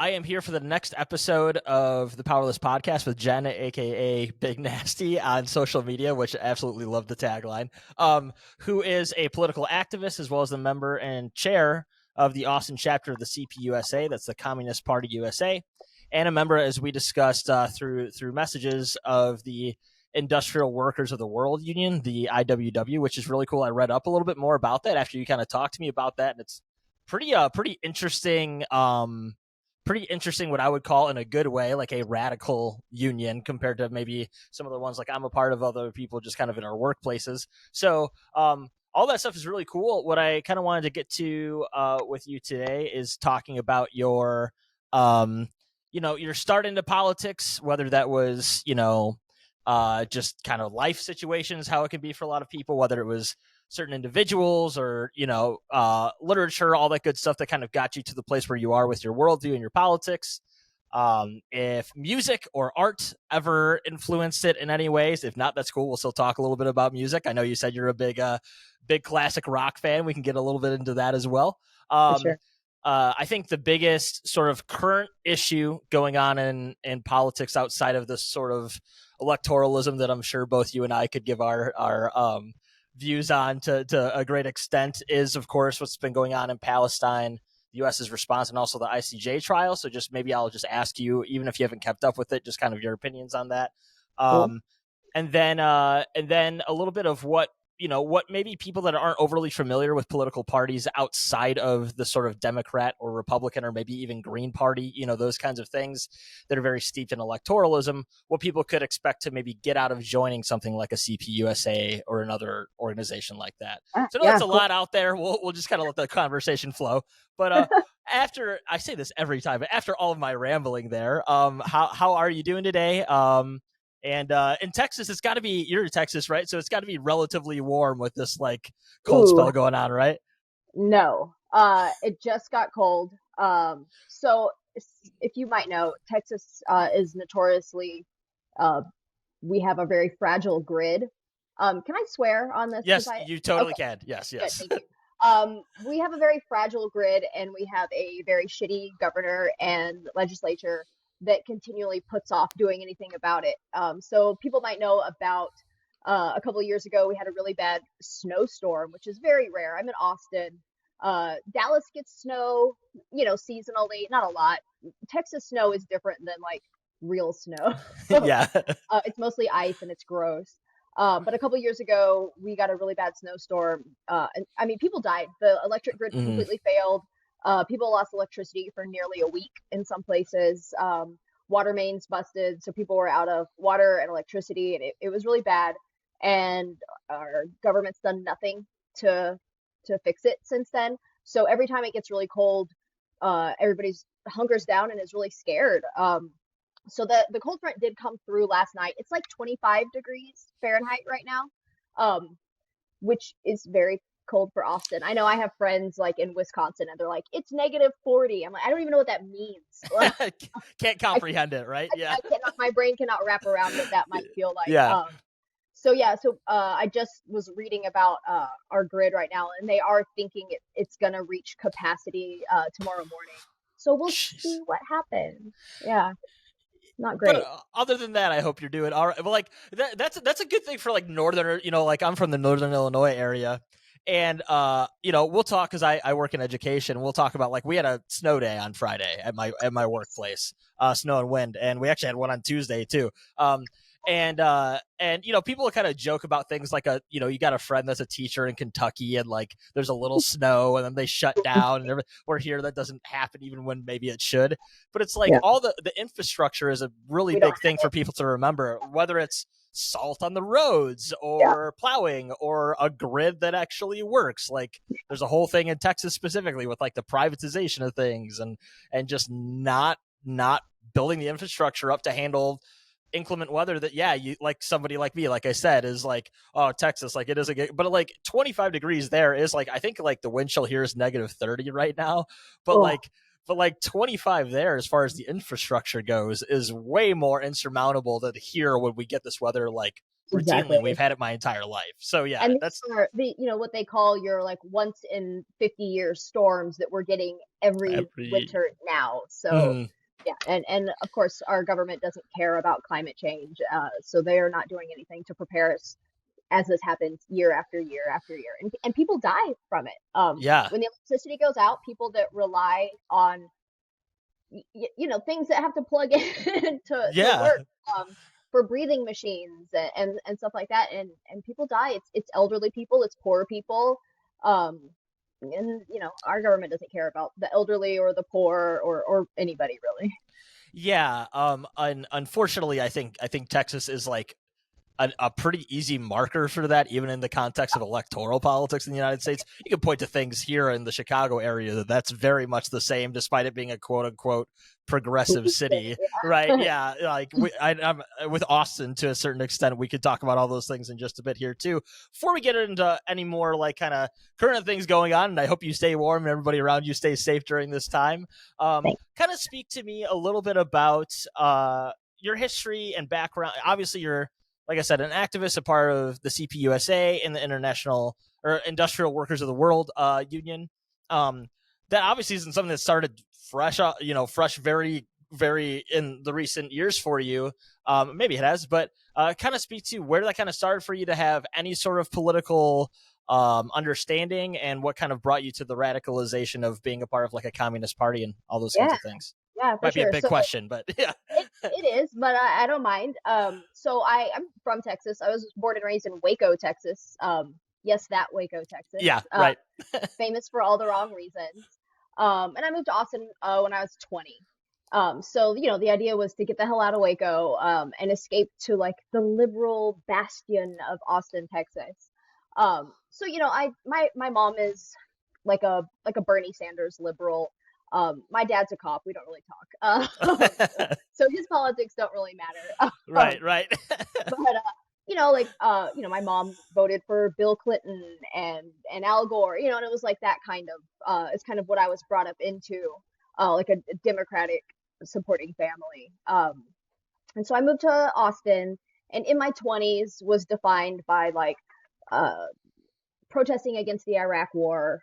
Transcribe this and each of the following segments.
I am here for the next episode of the Powerless Podcast with Jen, aka Big Nasty, on social media, which I absolutely love the tagline. Who is a political activist as well as the member and chair of the Austin chapter of the CPUSA, that's the Communist Party USA, and a member, as we discussed through messages, of the Industrial Workers of the World Union, the IWW, which is really cool. I read up a little bit more about that after you kind of talked to me about that, and it's pretty interesting. Pretty interesting, what I would call in a good way, like a radical union compared to maybe some of the ones like I'm a part of, other people just kind of in our workplaces. So all that stuff is really cool. What I kind of wanted to get to with you today is talking about your, your start into politics, whether that was, just kind of life situations, how it can be for a lot of people, whether it was certain individuals or, literature, all that good stuff that kind of got you to the place where you are with your worldview and your politics. If music or art ever influenced it in any ways. If not, that's cool. We'll still talk a little bit about music. I know you said you're a big classic rock fan. We can get a little bit into that as well. Sure. I think the biggest sort of current issue going on in politics outside of this sort of electoralism that I'm sure both you and I could give our views on to a great extent is, of course, what's been going on in Palestine, the U.S.'s response, and also the ICJ trial. So maybe I'll just ask you, even if you haven't kept up with it, just kind of your opinions on that. Cool. And then a little bit of what maybe people that aren't overly familiar with political parties outside of the sort of Democrat or Republican or maybe even Green Party, those kinds of things that are very steeped in electoralism, what people could expect to maybe get out of joining something like a CPUSA or another organization like that. So I know that's a lot out there. We'll just kind of let the conversation flow. But after, I say this every time, but after all of my rambling there, how are you doing today? And in Texas, it's got to be, you're in Texas, right? So it's got to be relatively warm with this like cold spell going on, right? No, it just got cold. So if you might know, Texas is notoriously, we have a very fragile grid. Can I swear on this? Yes, you totally can. Yes. Good, thank you. We have a very fragile grid, and we have a very shitty governor and legislature that continually puts off doing anything about it. So people might know about a couple of years ago, we had a really bad snowstorm, which is very rare. I'm in Austin. Dallas gets snow, seasonally, not a lot. Texas snow is different than like real snow. Yeah. It's mostly ice and it's gross. But a couple of years ago, we got a really bad snowstorm. And I mean, people died. The electric grid completely failed. People lost electricity for nearly a week in some places. Water mains busted, so people were out of water and electricity, and it was really bad. And our government's done nothing to fix it since then. So every time it gets really cold, everybody's hunkers down and is really scared. So the cold front did come through last night. It's like 25 degrees Fahrenheit right now, which is very cold for Austin. I know I have friends like in Wisconsin and they're like, it's -40. I'm like, I don't even know what that means. Can't comprehend it, right? Yeah. My brain cannot wrap around what that might feel like. Yeah. So I just was reading about our grid right now, and they are thinking it's gonna reach capacity tomorrow morning. So we'll see what happens. Yeah. Not great. But other than that, I hope you're doing all right. Well, like that's a good thing for like northern, like I'm from the northern Illinois area. And, we'll talk, because I work in education. We'll talk about, like, we had a snow day on Friday at my workplace, snow and wind. And we actually had one on Tuesday, too. And people kind of joke about things like you got a friend that's a teacher in Kentucky and like there's a little snow and then they shut down, and we're here, that doesn't happen even when maybe it should. But it's like all the infrastructure is a really big thing for people to remember, whether it's salt on the roads or plowing or a grid that actually works. Like there's a whole thing in Texas specifically with like the privatization of things and just not building the infrastructure up to handle inclement weather that you like. Somebody like me, like I said, is like, oh, Texas, like it is but like 25 degrees there is like, I think like the wind chill here is -30 right now, but but like 25 there, as far as the infrastructure goes, is way more insurmountable than here when we get this weather like routinely. We've Exactly. had it my entire life. So yeah, And these that's are the, what they call your like once in 50 year storms that we're getting every every. winter now. So Mhm. yeah, and of course our government doesn't care about climate change, so they are not doing anything to prepare us as this happens year after year after year, and people die from it. Yeah. When the electricity goes out, people that rely on things that have to plug in to Yeah. work, for breathing machines and stuff like that, and people die. It's elderly people, it's poor people, um, and our government doesn't care about the elderly or the poor or anybody really. Yeah. Unfortunately, I think Texas is like a pretty easy marker for that, even in the context of electoral politics in the United States. You can point to things here in the Chicago area that's very much the same, despite it being a quote unquote progressive city, right? Yeah, like I'm with Austin to a certain extent. We could talk about all those things in just a bit here too. Before we get into any more like kind of current things going on, and I hope you stay warm and everybody around you stays safe during this time. Thanks. Kind of speak to me a little bit about your history and background. Obviously, you're like I said, an activist, a part of the CPUSA and the International or Industrial Workers of the World Union. Um, that obviously isn't something that started fresh, fresh very, very in the recent years for you. Maybe it has, but kind of speak to where that kind of started for you to have any sort of political understanding, and what kind of brought you to the radicalization of being a part of like a communist party and all those kinds Yeah, of things. yeah, for Might be a sure. big So question, but yeah. it is, but I don't mind. So I'm from Texas. I was born and raised in Waco, Texas. Yes, that Waco, Texas. Yeah, right. Famous for all the wrong reasons. And I moved to Austin when I was 20. So the idea was to get the hell out of Waco, and escape to like the liberal bastion of Austin, Texas. So my mom is like a Bernie Sanders liberal. My dad's a cop. We don't really talk. So his politics don't really matter. Right, right. But my mom voted for Bill Clinton and Al Gore, and it was like that kind of it's kind of what I was brought up into, like a Democratic supporting family. And so I moved to Austin, and in my 20s was defined by like uh protesting against the Iraq War.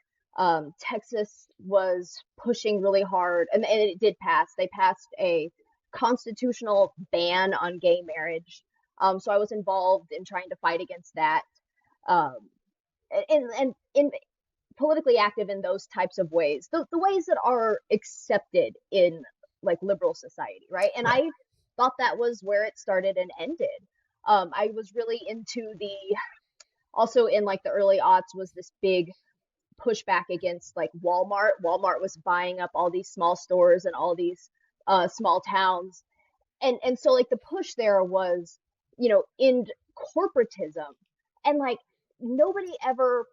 Texas was pushing really hard, and it did pass. They passed a constitutional ban on gay marriage. So I was involved in trying to fight against that, um, and in politically active in those types of ways, the ways that are accepted in like liberal society, right? And Right. I thought that was where it started and ended. I was really into the also in like the early aughts was this big pushback against like Walmart. Walmart was buying up all these small stores and all these small towns, and so like the push there was, in corporatism, and like nobody ever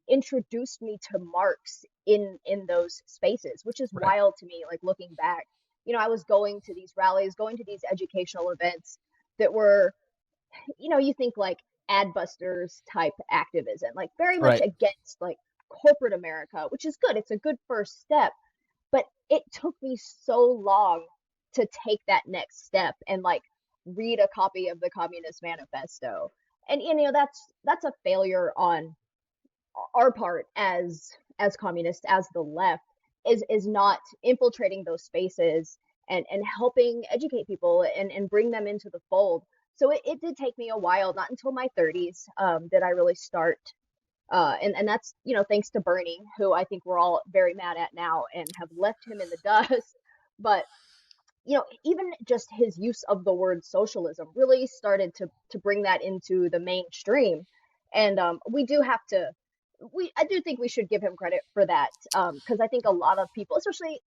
introduced me to Marx in those spaces, which is Right. wild to me. Like looking back, I was going to these rallies, going to these educational events that were, you think like adbusters type activism, like very much Right. against like corporate America, which is good. It's a good first step, but it took me so long to take that next step and like read a copy of the Communist Manifesto. And that's a failure on our part as communists, as the left, is not infiltrating those spaces and helping educate people and bring them into the fold. So it did take me a while, not until my 30s, did I really start, and that's thanks to Bernie, who I think we're all very mad at now and have left him in the dust. But even just his use of the word socialism really started to bring that into the mainstream, and we do have to. I do think we should give him credit for that, because I think a lot of people, especially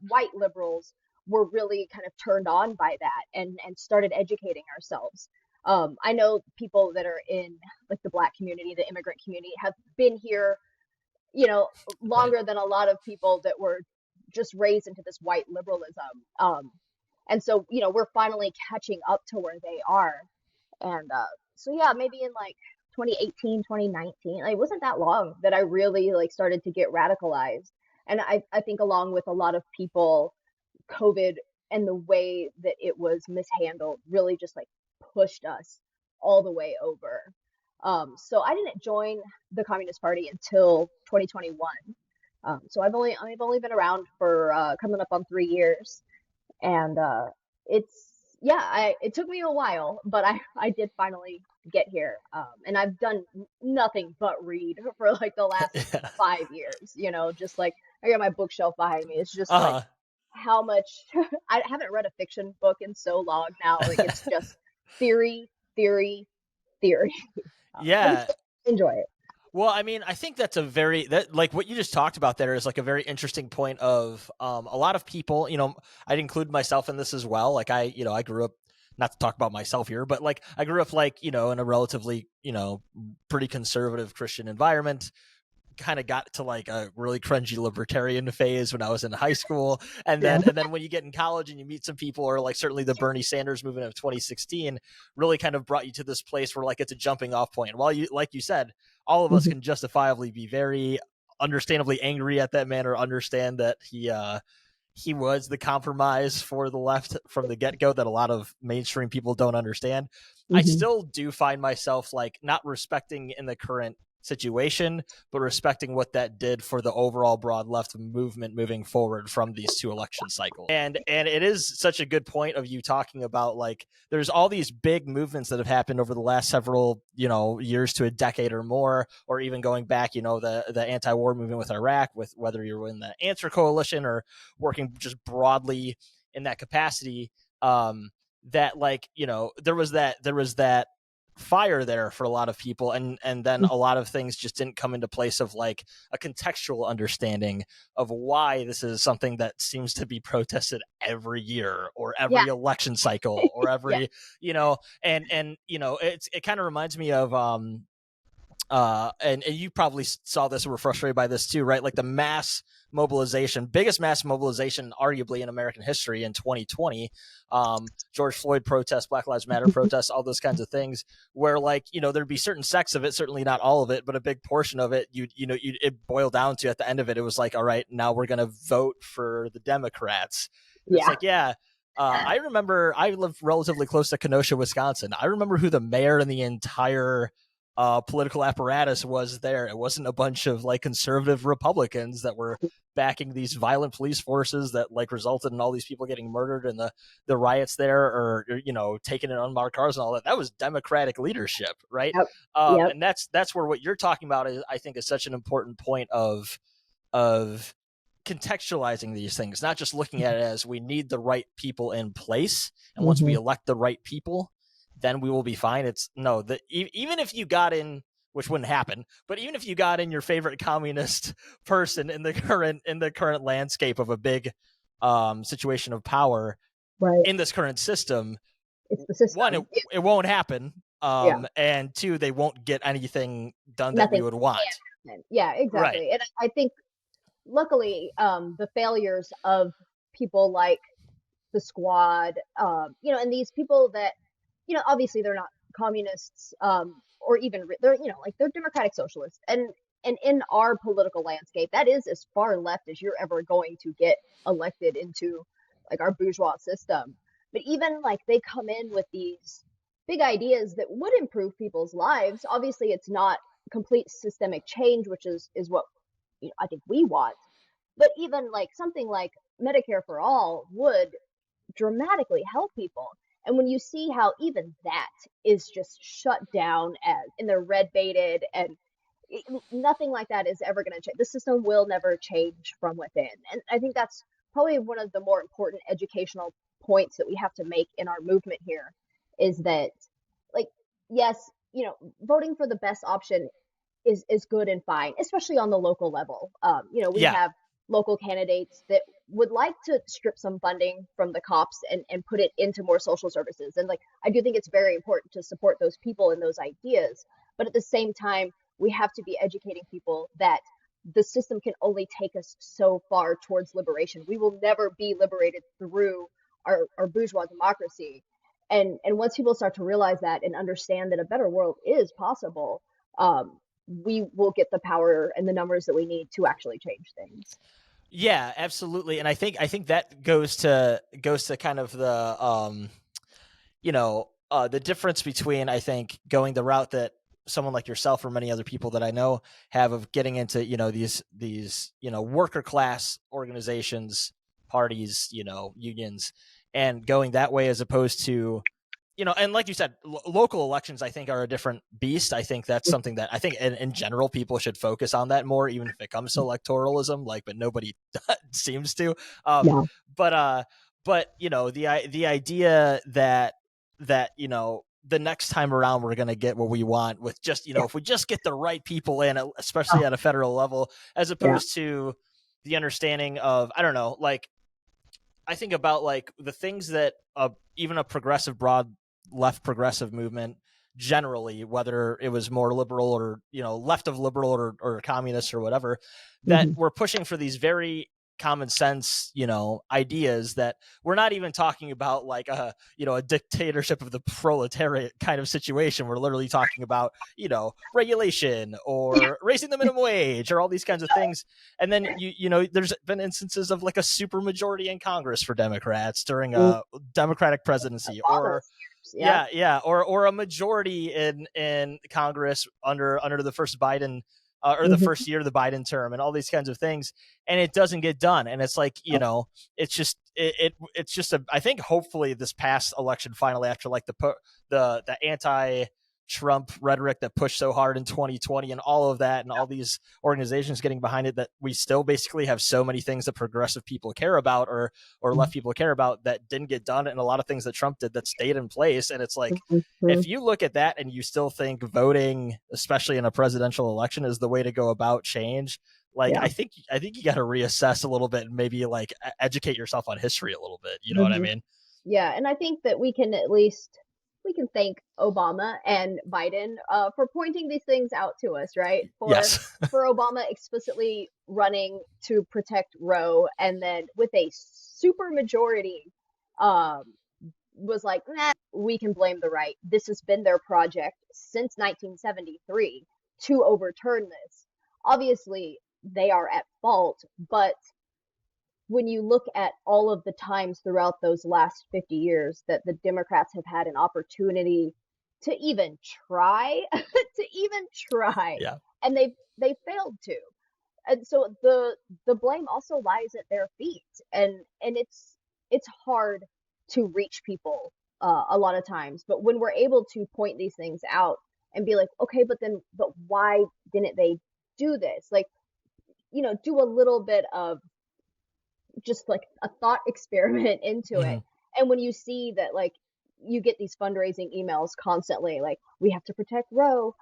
white liberals, were really kind of turned on by that and started educating ourselves. I know people that are in like the Black community, the immigrant community, have been here, you know, Right. longer than a lot of people that were just raised into this white liberalism. And so, we're finally catching up to where they are. And so, yeah, maybe in like 2018, 2019, like, it wasn't that long that I really like started to get radicalized. And I think along with a lot of people, COVID and the way that it was mishandled really just like pushed us all the way over. So I didn't join the Communist Party until 2021. So I've only been around for coming up on 3 years, and it's yeah, it took me a while, but I did finally get here. And I've done nothing but read for like the last Yeah. 5 years. Just like I got my bookshelf behind me. It's just like Uh-huh. how much I haven't read a fiction book in so long now. Like it's just theory, theory, theory. But it's Yeah. enjoy it. Well, I mean, I think that's a very that like what you just talked about there is like a very interesting point of a lot of people, I'd include myself in this as well. Like I grew up, not to talk about myself here, but like I grew up like, in a relatively, pretty conservative Christian environment. Kind of got to like a really cringy libertarian phase when I was in high school, and Yeah. then when you get in college and you meet some people, or like certainly the Bernie Sanders movement of 2016 really kind of brought you to this place where like it's a jumping off point. While you, like you said, all of us Mhm. can justifiably be very understandably angry at that man, or understand that he was the compromise for the left from the get-go that a lot of mainstream people don't understand. I Mhm. still do find myself like not respecting in the current situation, but respecting what that did for the overall broad left movement moving forward from these two election cycles. And it is such a good point of you talking about like there's all these big movements that have happened over the last several, years to a decade or more, or even going back, the anti-war movement with Iraq, with whether you're in the Answer Coalition or working just broadly in that capacity. That like, there was that fire there for a lot of people, and then a lot of things just didn't come into place of like a contextual understanding of why this is something that seems to be protested every year or Yeah. every election cycle or Yeah. every, it kind of reminds me of and you probably saw this and were frustrated by this too, right? Like the biggest mass mobilization arguably in American history in 2020, George Floyd protests, Black Lives Matter protests, all those kinds of things, where like, there'd be certain sects of it, certainly not all of it, but a big portion of it, it boiled down to, at the end of it, it was like, all right, now we're going to vote for the Democrats. And it's Yeah. like, yeah, I remember I lived relatively close to Kenosha, Wisconsin. I remember who the mayor and the entire political apparatus was there. It wasn't a bunch of like conservative Republicans that were backing these violent police forces that like resulted in all these people getting murdered and the riots there, or taking in unmarked cars and all that. That was Democratic leadership, right? Yep. Yep. And that's where what you're talking about is, I think, is such an important point of contextualizing these things, not just looking at it as we need the right people in place, and once we Mhm. elect the right people, then we will be fine. It's no, that even if you got in, which wouldn't happen, but even if you got in your favorite communist person in the current landscape of a big situation of power Right. in this current system, It's the one, it, system. Yeah. it won't happen, Yeah. and two, they won't get anything done that we Nothing would want. can happen. Yeah, Right. exactly. And I think luckily, the failures of people like the squad, and these people that, obviously they're not communists, or even they're, like they're democratic socialists, and in our political landscape, that is as far left as you're ever going to get elected into, like our bourgeois system. But even like they come in with these big ideas that would improve people's lives. Obviously, it's not complete systemic change, which is what I think we want. But even like something like Medicare for all would dramatically help people. And when you see how even that is just shut down as and they're red baited, and nothing like that is ever going to change. The system will never change from within. And I think that's probably one of the more important educational points that we have to make in our movement here, is that, like, yes, voting for the best option is good and fine, especially on the local level. We Yeah. have local candidates that would like to strip some funding from the cops and put it into more social services. And like, I do think it's very important to support those people and those ideas. But at the same time, we have to be educating people that the system can only take us so far towards liberation. We will never be liberated through our bourgeois democracy. And once people start to realize that and understand that a better world is possible, we will get the power and the numbers that we need to actually change things. Yeah, absolutely. And I think that goes to kind of the difference between, I think, going the route that someone like yourself or many other people that I know have of getting into, these worker class organizations, parties, unions, and going that way as opposed to, and like you said, local elections, I think, are a different beast. I think that's something that I think in general people should focus on that more, even if it comes to electoralism, like, but nobody seems to. Um, Yeah, but the idea that the next time around we're going to get what we want with just yeah, if we just get the right people in, especially oh, at a federal level, as yeah, opposed to the understanding of, I don't know, like, I think about like the things that even a progressive, broad left progressive movement generally, whether it was more liberal or left of liberal or communist or whatever, that hmm, were pushing for these very common sense ideas that we're not even talking about like a dictatorship of the proletariat kind of situation. We're literally talking about regulation yeah, or raising the minimum wage or all these kinds of things. And then there's been instances of like a super majority in Congress for Democrats during mm, a Democratic presidency, or Obama's years, yep, or a majority in Congress under the first Biden, or the hmm, first year of the Biden term, and all these kinds of things, and it doesn't get done. And it's like, it's just I think hopefully this past election finally, after like the anti Trump rhetoric that pushed so hard in 2020 and all of that, and all these organizations getting behind it, that we still basically have so many things that progressive people care about, or left people care about, that didn't get done, and a lot of things that Trump did that stayed in place. And it's like, hmm, if you look at that and you still think voting, especially in a presidential election, is the way to go about change, like, yeah. I think you got to reassess a little bit and maybe like educate yourself on history a little bit. You know what I Hmm. mean? Yeah, and I think that we can thank Obama and Biden for pointing these things out to us, right? Yes. For Obama explicitly running to protect Roe, and then with a super majority, um, was like, nah, we can blame the right. This has been their project since 1973 to overturn this. Obviously, they are at fault, but when you look at all of the times throughout those last 50 years that the Democrats have had an opportunity to even try, to even try, Yeah. and they failed to. And so the blame also lies at their feet, and it's hard to reach people a lot of times. But when we're able to point these things out and be like, okay, but why didn't they do this? Like, do a little bit of just like a thought experiment into it. Hmm. And when you see that, like, you get these fundraising emails constantly, like, we have to protect Roe,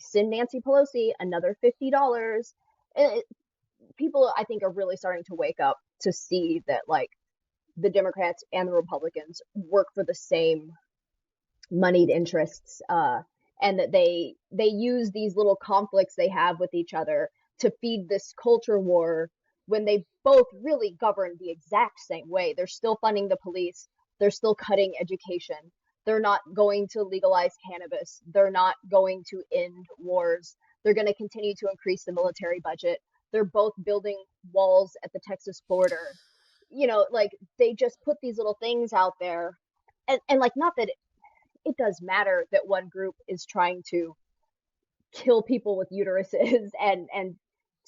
send Nancy Pelosi another $50. And people, I think, are really starting to wake up to see that, like, the Democrats and the Republicans work for the same moneyed interests, and that they use these little conflicts they have with each other to feed this culture war when they both really govern the exact same way. They're still funding the police, they're still cutting education, they're not going to legalize cannabis, they're not going to end wars, they're going to continue to increase the military budget, they're both building walls at the Texas border. Like, they just put these little things out there, and like, not that it does matter that one group is trying to kill people with uteruses and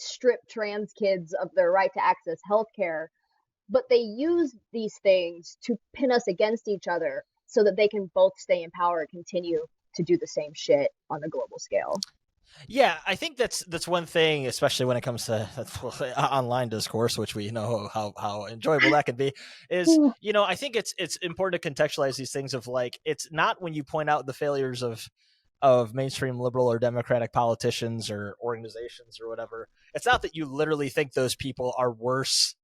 strip trans kids of their right to access healthcare, but they use these things to pin us against each other so that they can both stay in power and continue to do the same shit on a global scale. Yeah, I think that's one thing, especially when it comes to online discourse, which we know how enjoyable that can be. Is I think it's important to contextualize these things of like, it's not when you point out the failures of mainstream liberal or democratic politicians or organizations or whatever. It's not that you literally think those people are worse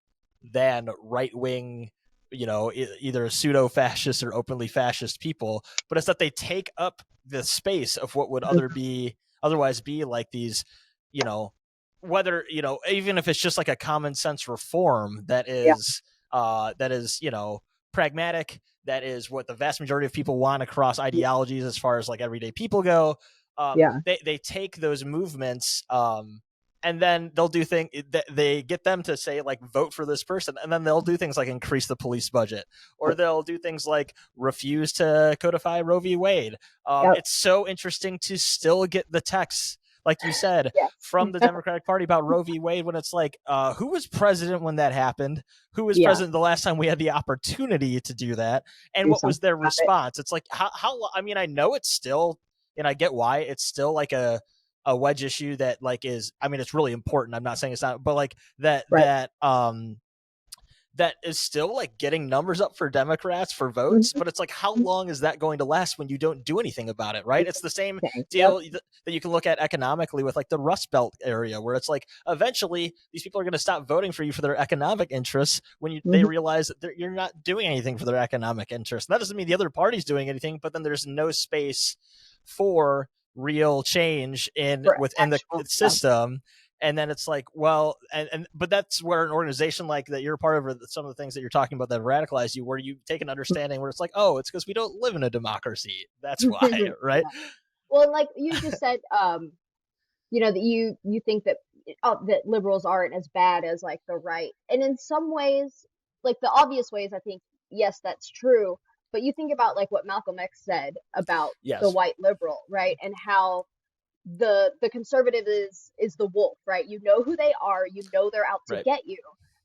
than right wing, either pseudo fascist or openly fascist people, but it's that they take up the space of what would otherwise be like these, you know, whether, even if it's just like a common sense reform Yeah, that is, pragmatic, that is what the vast majority of people want across ideologies as far as like everyday people go. yeah, They take those movements, and then they'll do things that they get them to say like vote for this person, and then they'll do things like increase the police budget, or they'll do things like refuse to codify Roe v. Wade. Yep. It's so interesting to still get the texts, like you said, Yes. from the Democratic Party about Roe v. Wade, when it's like, who was president when that happened? Who was Yeah. president the last time we had the opportunity to do that? And Do what was their something about it. response? It's like, how, I mean, I know it's still, and I get why it's still like a wedge issue that like is, I mean, it's really important. I'm not saying it's not, but like that, Right. that is still like getting numbers up for Democrats for votes, but it's like, how long is that going to last when you don't do anything about it, right? It's the same deal Yep. that you can look at economically with like the Rust Belt area, where it's like eventually these people are going to stop voting for you for their economic interests when they realize that you're not doing anything for their economic interests. And that doesn't mean the other party's doing anything, but then there's no space for real change within the system. And then it's like, well, but that's where an organization like that you're part of, or some of the things that you're talking about that radicalize you, where you take an understanding where it's like, oh, it's because we don't live in a democracy. That's why, right? Yeah. Well, like you just said, that you think that that liberals aren't as bad as like the right, and in some ways, like the obvious ways, I think yes, that's true. But you think about like what Malcolm X said about the Yes. white liberal, right, and how the conservative is the wolf, right? You know who they are, you know they're out to Right. get you.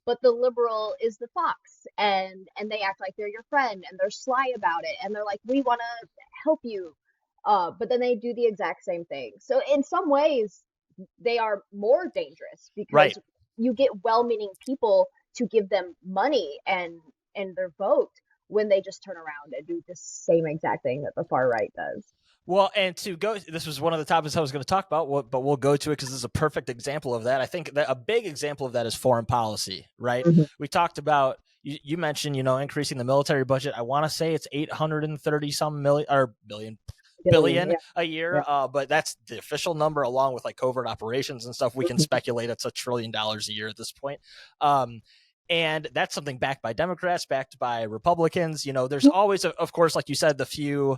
But the liberal is the fox, and they act like they're your friend, and they're sly about it, and they're like, we want to help you, but then they do the exact same thing. So in some ways, they are more dangerous because Right. you get well-meaning people to give them money and their vote when they just turn around and do the same exact thing that the far right does. Well, and to go, this was one of the topics I was going to talk about, but we'll go to it because this is a perfect example of that. I think that a big example of that is foreign policy, right? Mm-hmm. We talked about, you mentioned, increasing the military budget. I want to say it's 830 some million or billion Yeah. a year. Yeah. But that's the official number, along with like covert operations and stuff. We can speculate it's $1 trillion a year at this point. And that's something backed by Democrats, backed by Republicans. There's always, of course, like you said, the few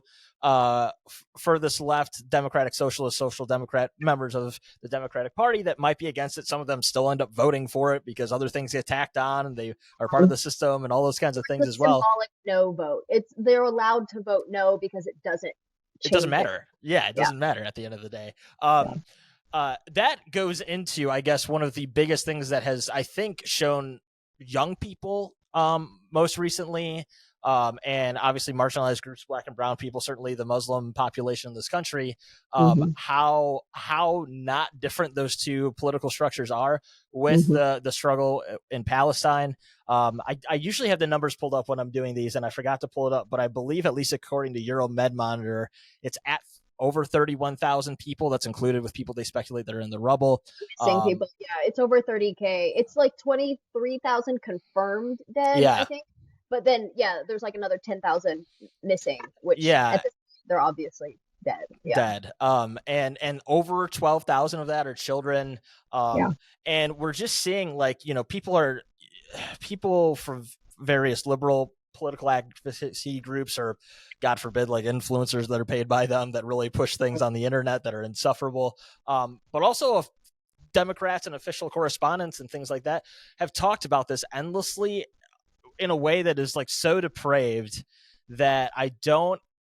furthest left Democratic Socialist, Social Democrat members of the Democratic Party that might be against it. Some of them still end up voting for it because other things get tacked on and they are part of the system and all those kinds of things as well. Symbolic no vote. They're allowed to vote no because it doesn't matter. Yeah, it doesn't matter at the end of the day. That goes into, I guess, one of the biggest things that has, I think, shown young people most recently, and obviously marginalized groups, Black and brown people, certainly the Muslim population in this country, how not different those two political structures are with the struggle in Palestine. I usually have the numbers pulled up when I'm doing these, and I forgot to pull it up, but I believe, at least according to Euromed Monitor, it's at over 31,000 people. That's included with people they speculate that are in the rubble. Missing people. Yeah, it's over 30K. It's like 23,000 confirmed dead, Yeah. I think. But then, there's like another 10,000 missing, which at this point, they're obviously dead. Yeah. Dead. And over 12,000 of that are children. And we're just seeing like, people from various liberal political advocacy groups, or God forbid, like influencers that are paid by them that really push things on the internet that are insufferable. But also Democrats and official correspondents and things like that have talked about this endlessly in a way that is like so depraved that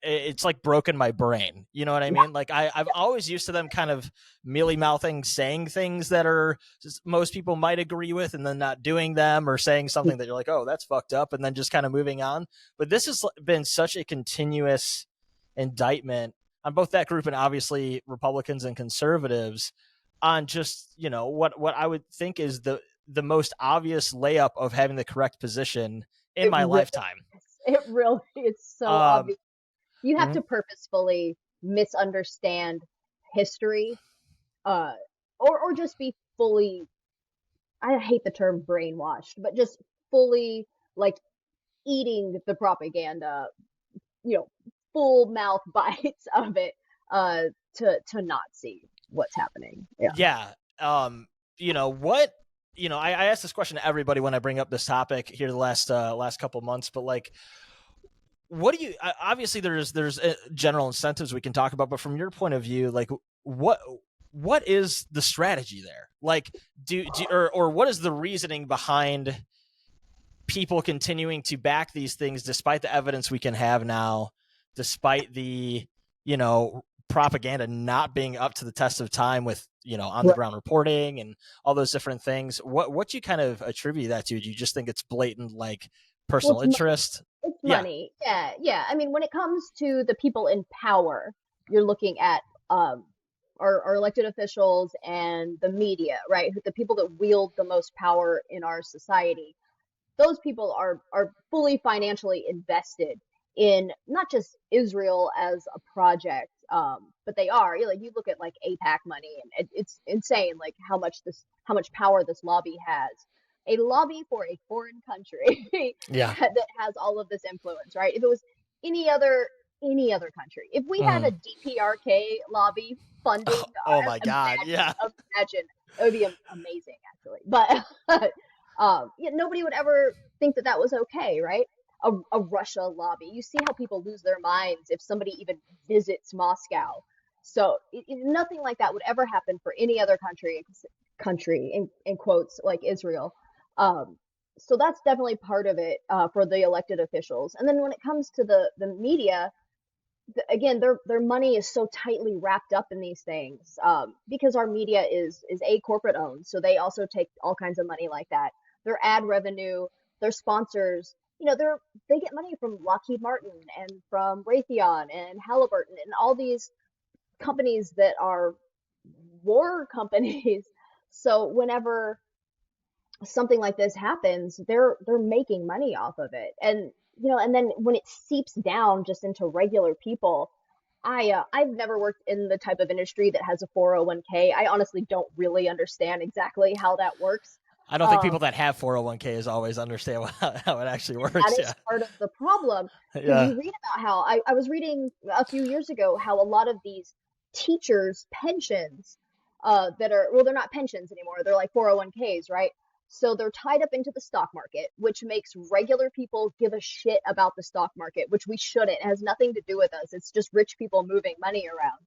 it's like broken my brain. You know what I mean? Like I've always used to them kind of mealy-mouthing, saying things that are most people might agree with and then not doing them, or saying something that you're like, oh, that's fucked up, and then just kind of moving on. But this has been such a continuous indictment on both that group and obviously Republicans and conservatives on just, what I would think is the most obvious layup of having the correct position in my lifetime. It really is so obvious. You have to purposefully misunderstand history, or just be fully, I hate the term brainwashed, but just fully like eating the propaganda, full mouth bites of it, to not see what's happening. Yeah. I ask this question to everybody when I bring up this topic here the last couple months, but like, what do you, obviously there's general incentives we can talk about, but from your point of view, like what what is the strategy there? Like, or what is the reasoning behind people continuing to back these things despite the evidence we can have now, despite the, propaganda not being up to the test of time with, on the Right. ground reporting and all those different things? What do you kind of attribute that to? Do you just think it's blatant, like, Well, personal it's money. interest? It's Yeah. money. Yeah, yeah. I mean, when it comes to the people in power, you're looking at our elected officials and the media, right? The people that wield the most power in our society. Those people are fully financially invested in not just Israel as a project, but they are. Like you look at like APAC money, and it's insane, like how much power this lobby has. A lobby for a foreign country Yeah. that has all of this influence, right? If it was any other any other country, if we had a Mm. DPRK lobby funding, Oh my God. imagine, Yeah. imagine, it would be amazing actually. But yeah, nobody would ever think that that was okay, right? A Russia lobby. You see how people lose their minds if somebody even visits Moscow. So nothing like that would ever happen for any other country in quotes like Israel. Um, so that's definitely part of it for the elected officials. And then when it comes to the media, again, their money is so tightly wrapped up in these things because our media is a corporate owned, so they also take all kinds of money like that. Their ad revenue, their sponsors, they get money from Lockheed Martin and from Raytheon and Halliburton and all these companies that are war companies. So whenever something like this happens, they're making money off of it. And and then when it seeps down just into regular people, I've never worked in the type of industry that has a 401k. I honestly don't really understand exactly how that works. I don't think Um, people that have 401ks always understand how it actually that works. Yeah. is part of the problem because Yeah. you read about how I was reading a few years ago how a lot of these teachers' pensions that are, well, they're not pensions anymore. They're like 401ks, right? So they're tied up into the stock market, which makes regular people give a shit about the stock market, which we shouldn't. It has nothing to do with us. It's just rich people moving money around.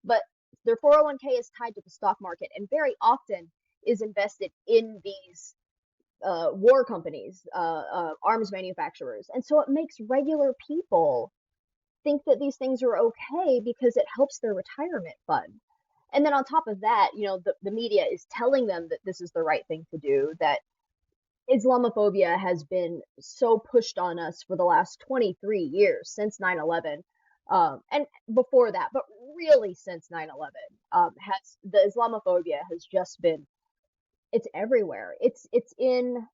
But their 401k is tied to the stock market and very often is invested in these war companies, arms manufacturers. And so it makes regular people think that these things are okay because it helps their retirement fund. And then on top of that, the media is telling them that this is the right thing to do, that Islamophobia has been so pushed on us for the last 23 years since 9/11. And before that, but really since 9/11, has the Islamophobia has just been, it's everywhere. It's in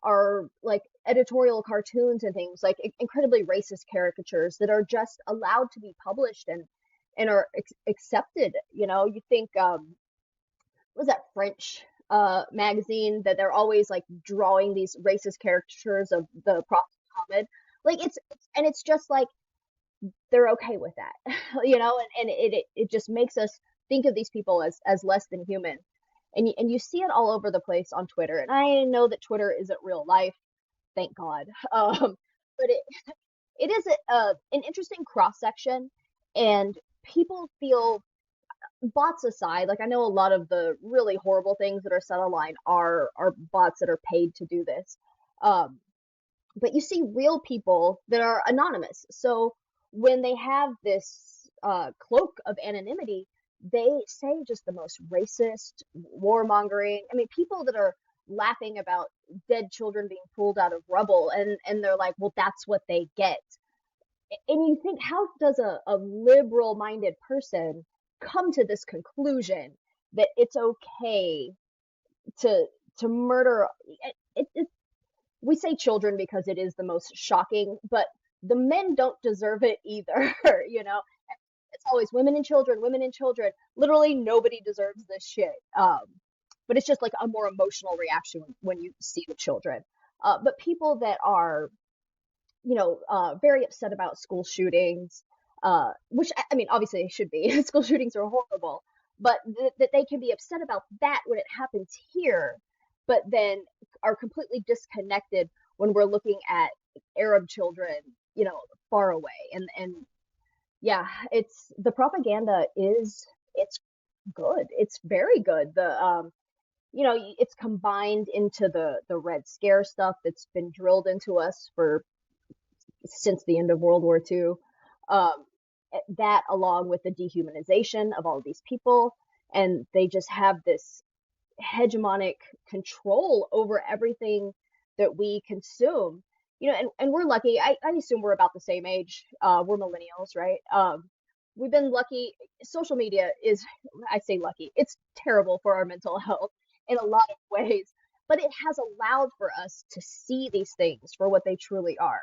our like editorial cartoons and things, like incredibly racist caricatures that are just allowed to be published and are accepted. You think what was that French magazine that they're always like drawing these racist caricatures of the Prophet Muhammad. Like it's just like they're okay with that, and it just makes us think of these people as less than human. And you see it all over the place on Twitter. And I know that Twitter isn't real life, thank God. But it is an interesting cross section, and people feel, bots aside, like I know a lot of the really horrible things that are said online are bots that are paid to do this. Um, but you see real people that are anonymous. So when they have this cloak of anonymity, they say just the most racist, warmongering. I mean, people that are laughing about dead children being pulled out of rubble, and they're like, well, that's what they get. And you think, how does a liberal minded person come to this conclusion that it's okay to murder it, we say children because it is the most shocking, but the men don't deserve it either. It's always women and children, women and children. Literally nobody deserves this shit. But it's just like a more emotional reaction when you see the children. But people that are, very upset about school shootings, which I mean, obviously they should be. School shootings are horrible, but that they can be upset about that when it happens here, but then are completely disconnected when we're looking at Arab children, far away. And yeah, it's the propaganda is it's good. It's very good. You know, it's combined into the Red Scare stuff that's been drilled into us for since the end of World War II. Um, that along with the dehumanization of all of these people, and they just have this hegemonic control over everything that we consume. You know, and we're lucky. I assume we're about the same age. We're millennials, right? We've been lucky. Social media is, I say lucky, it's terrible for our mental health in a lot of ways, but it has allowed for us to see these things for what they truly are.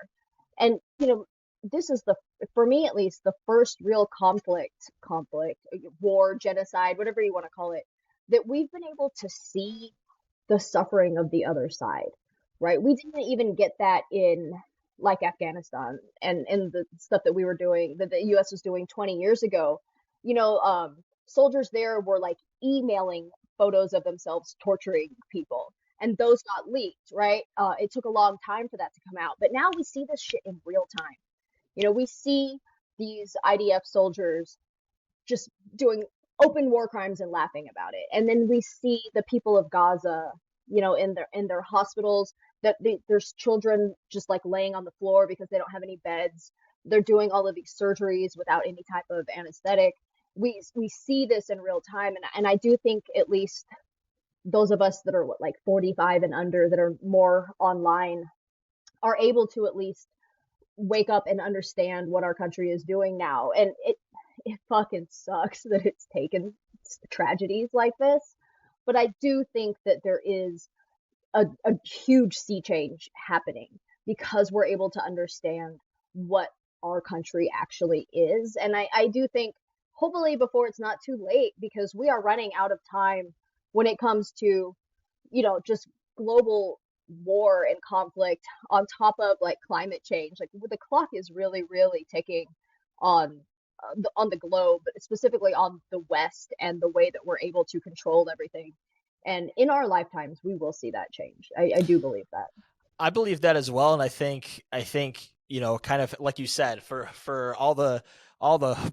And, you know, this is the, for me at least, the first real conflict, war, genocide, whatever you want to call it, that we've been able to see the suffering of the other side, right? We didn't even get that in like Afghanistan and the stuff that we were doing, that the US was doing 20 years ago. You know, soldiers there were like emailing photos of themselves torturing people, and those got leaked, right? It took a long time for that to come out, but now we see this shit in real time. You know, we see these IDF soldiers just doing open war crimes and laughing about it. And then we see the people of Gaza, you know, in their hospitals that there's children just like laying on the floor because they don't have any beds. They're doing all of these surgeries without any type of anesthetic. We see this in real time, and I do think at least those of us that are what, like 45 and under, that are more online, are able to at least wake up and understand what our country is doing now. And it fucking sucks that it's taken tragedies like this. But I do think that there is a huge sea change happening because we're able to understand what our country actually is. And I do think hopefully before it's not too late, because we are running out of time when it comes to, you know, just global war and conflict on top of like climate change. Like the clock is really, really ticking on on the globe, specifically on the West and the way that we're able to control everything. And in our lifetimes, we will see that change. I do believe that. I believe that as well, and I think you know, kind of like you said, for all the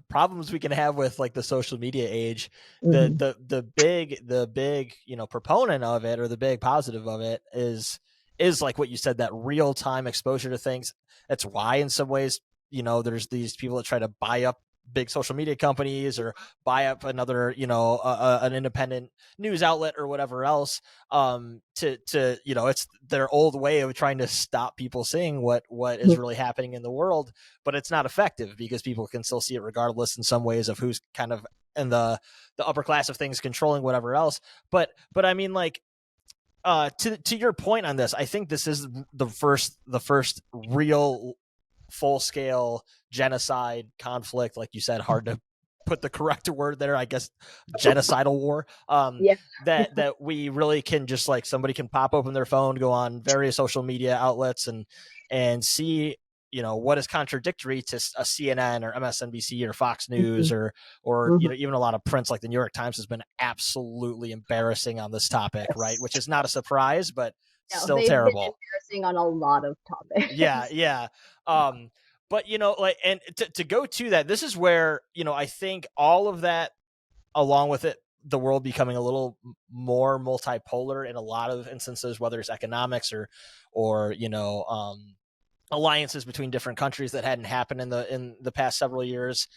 problems we can have with like the social media age, Hmm. the big you know proponent of it, or the big positive of it, is like what you said, that real time exposure to things. That's why in some ways, you know, there's these people that try to buy up big social media companies, or buy up another, you know, an independent news outlet or whatever else, to you know, it's their old way of trying to stop people seeing what is really happening in the world. But it's not effective because people can still see it regardless in some ways of who's kind of in the upper class of things controlling whatever else. But I mean, like, to your point on this, I think this is the first real full scale genocide conflict, like you said, hard to put the correct word there, I guess, genocidal war, Yeah. that we really can just, like, somebody can pop open their phone, go on various social media outlets, and see, you know, what is contradictory to a CNN or MSNBC or Fox News, Hmm. or you Hmm. know, even a lot of prints like the New York Times has been absolutely embarrassing on this topic, right? Yes. Which is not a surprise, but No, still they've been terrible. embarrassing on a lot of Yeah, topics. yeah. Yeah. But you know, like, and to go to that, this is where, you know, I think all of that, along with it, the world becoming a little more multipolar in a lot of instances, whether it's economics, or you know, alliances between different countries that hadn't happened in the past several years,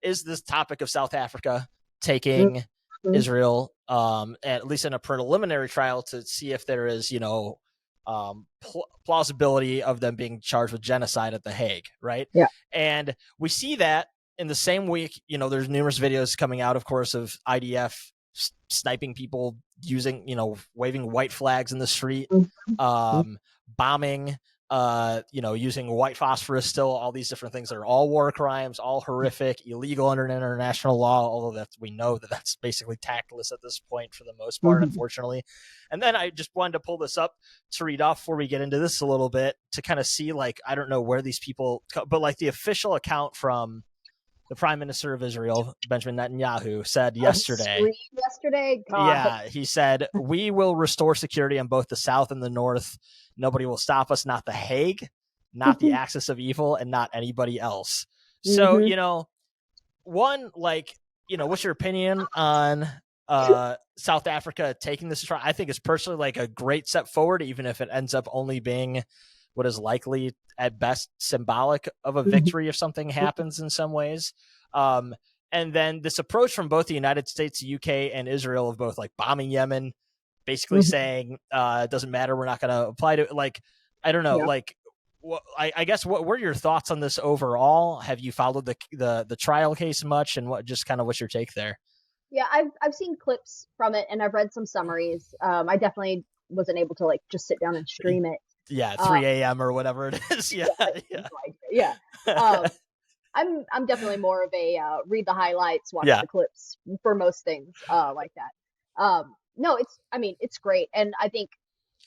is this topic of South Africa taking Hmm. Israel, at least in a preliminary trial, to see if there is, you know, plausibility of them being charged with genocide at The Hague, right? Yeah. And we see that in the same week, you know, there's numerous videos coming out, of course, of IDF sniping people, using, you know, waving white flags in the street, Hmm. bombing, you know, using white phosphorus still, all these different things that are all war crimes, all horrific, illegal under international law, although that we know that that's basically tactless at this point for the most part, Hmm. unfortunately. And then I just wanted to pull this up to read off before we get into this a little bit, to kind of see, like, I don't know where these people, but like the official account from the Prime Minister of Israel, Benjamin Netanyahu, said Oh, he yesterday. screamed yesterday. God. Yeah, he said, "We will restore security on both the south and the north. Nobody will stop us, not The Hague, not the axis of evil, and not anybody else." So, Hmm. you know, one, like, what's your opinion on South Africa taking this try? I think it's personally like a great step forward, even if it ends up only being what is likely at best symbolic of a victory if something happens in some ways. And then this approach from both the United States, the UK, and Israel of both like bombing Yemen, basically saying it doesn't matter, we're not going to apply to it. Like, I don't know, Yeah. like, I guess what were your thoughts on this overall? Have you followed the trial case much, and what's your take there? Yeah, I've seen clips from it and I've read some summaries. I definitely wasn't able to like just sit down and stream it. Yeah, Uh, 3 a.m. or whatever it is. Yeah, yeah, yeah, yeah. I'm definitely more of a read the highlights, watch yeah. the clips for most things like that. No, it's great, and I think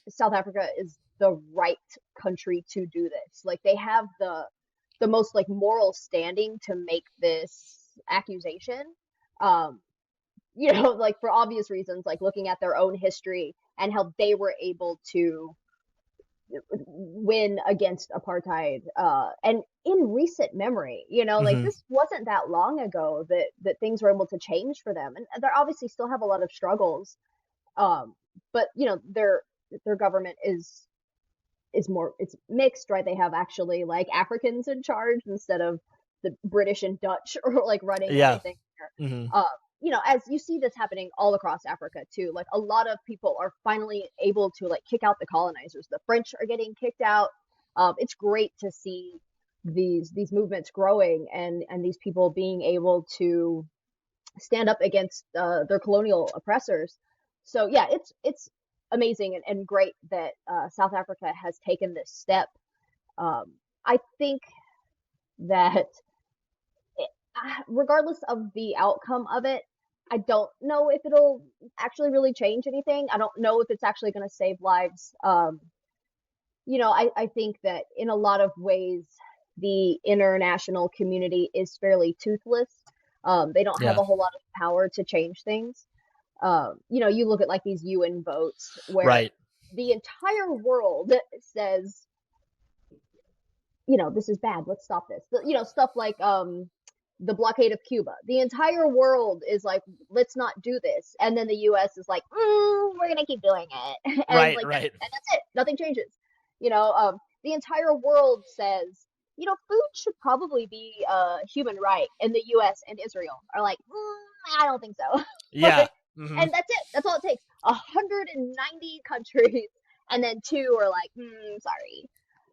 South Africa is the right country to do this. Like they have the most like moral standing to make this accusation. Um, like for obvious reasons, like looking at their own history and how they were able to win against apartheid. And in recent memory, like Mm-hmm. this wasn't that long ago that things were able to change for them, and they obviously still have a lot of struggles. But their government is more it's mixed, right? They have actually like Africans in charge instead of the British and Dutch or like running Yeah. everything Mm-hmm. there. As you see this happening all across Africa too, like a lot of people are finally able to like kick out the colonizers. The French are getting kicked out. It's great to see these movements growing and these people being able to stand up against their colonial oppressors. So yeah, it's amazing and great that South Africa has taken this step. I think that regardless of the outcome of it, I don't know if it'll actually really change anything. I don't know if it's actually going to save lives. I think that in a lot of ways, the international community is fairly toothless. They don't have Yeah. a whole lot of power to change things. You look at like these UN votes where Right. the entire world says, this is bad. Let's stop this. Stuff like the blockade of Cuba. The entire world is like, let's not do this, and then the U.S. is like, we're gonna keep doing it, and Right. like, Right. and that's it. Nothing changes. The entire world says, food should probably be a human right, and the U.S. and Israel are like, I don't think so. Yeah. Like, Mm-hmm. and that's it. That's all it takes. 190 countries, and then two are like, sorry.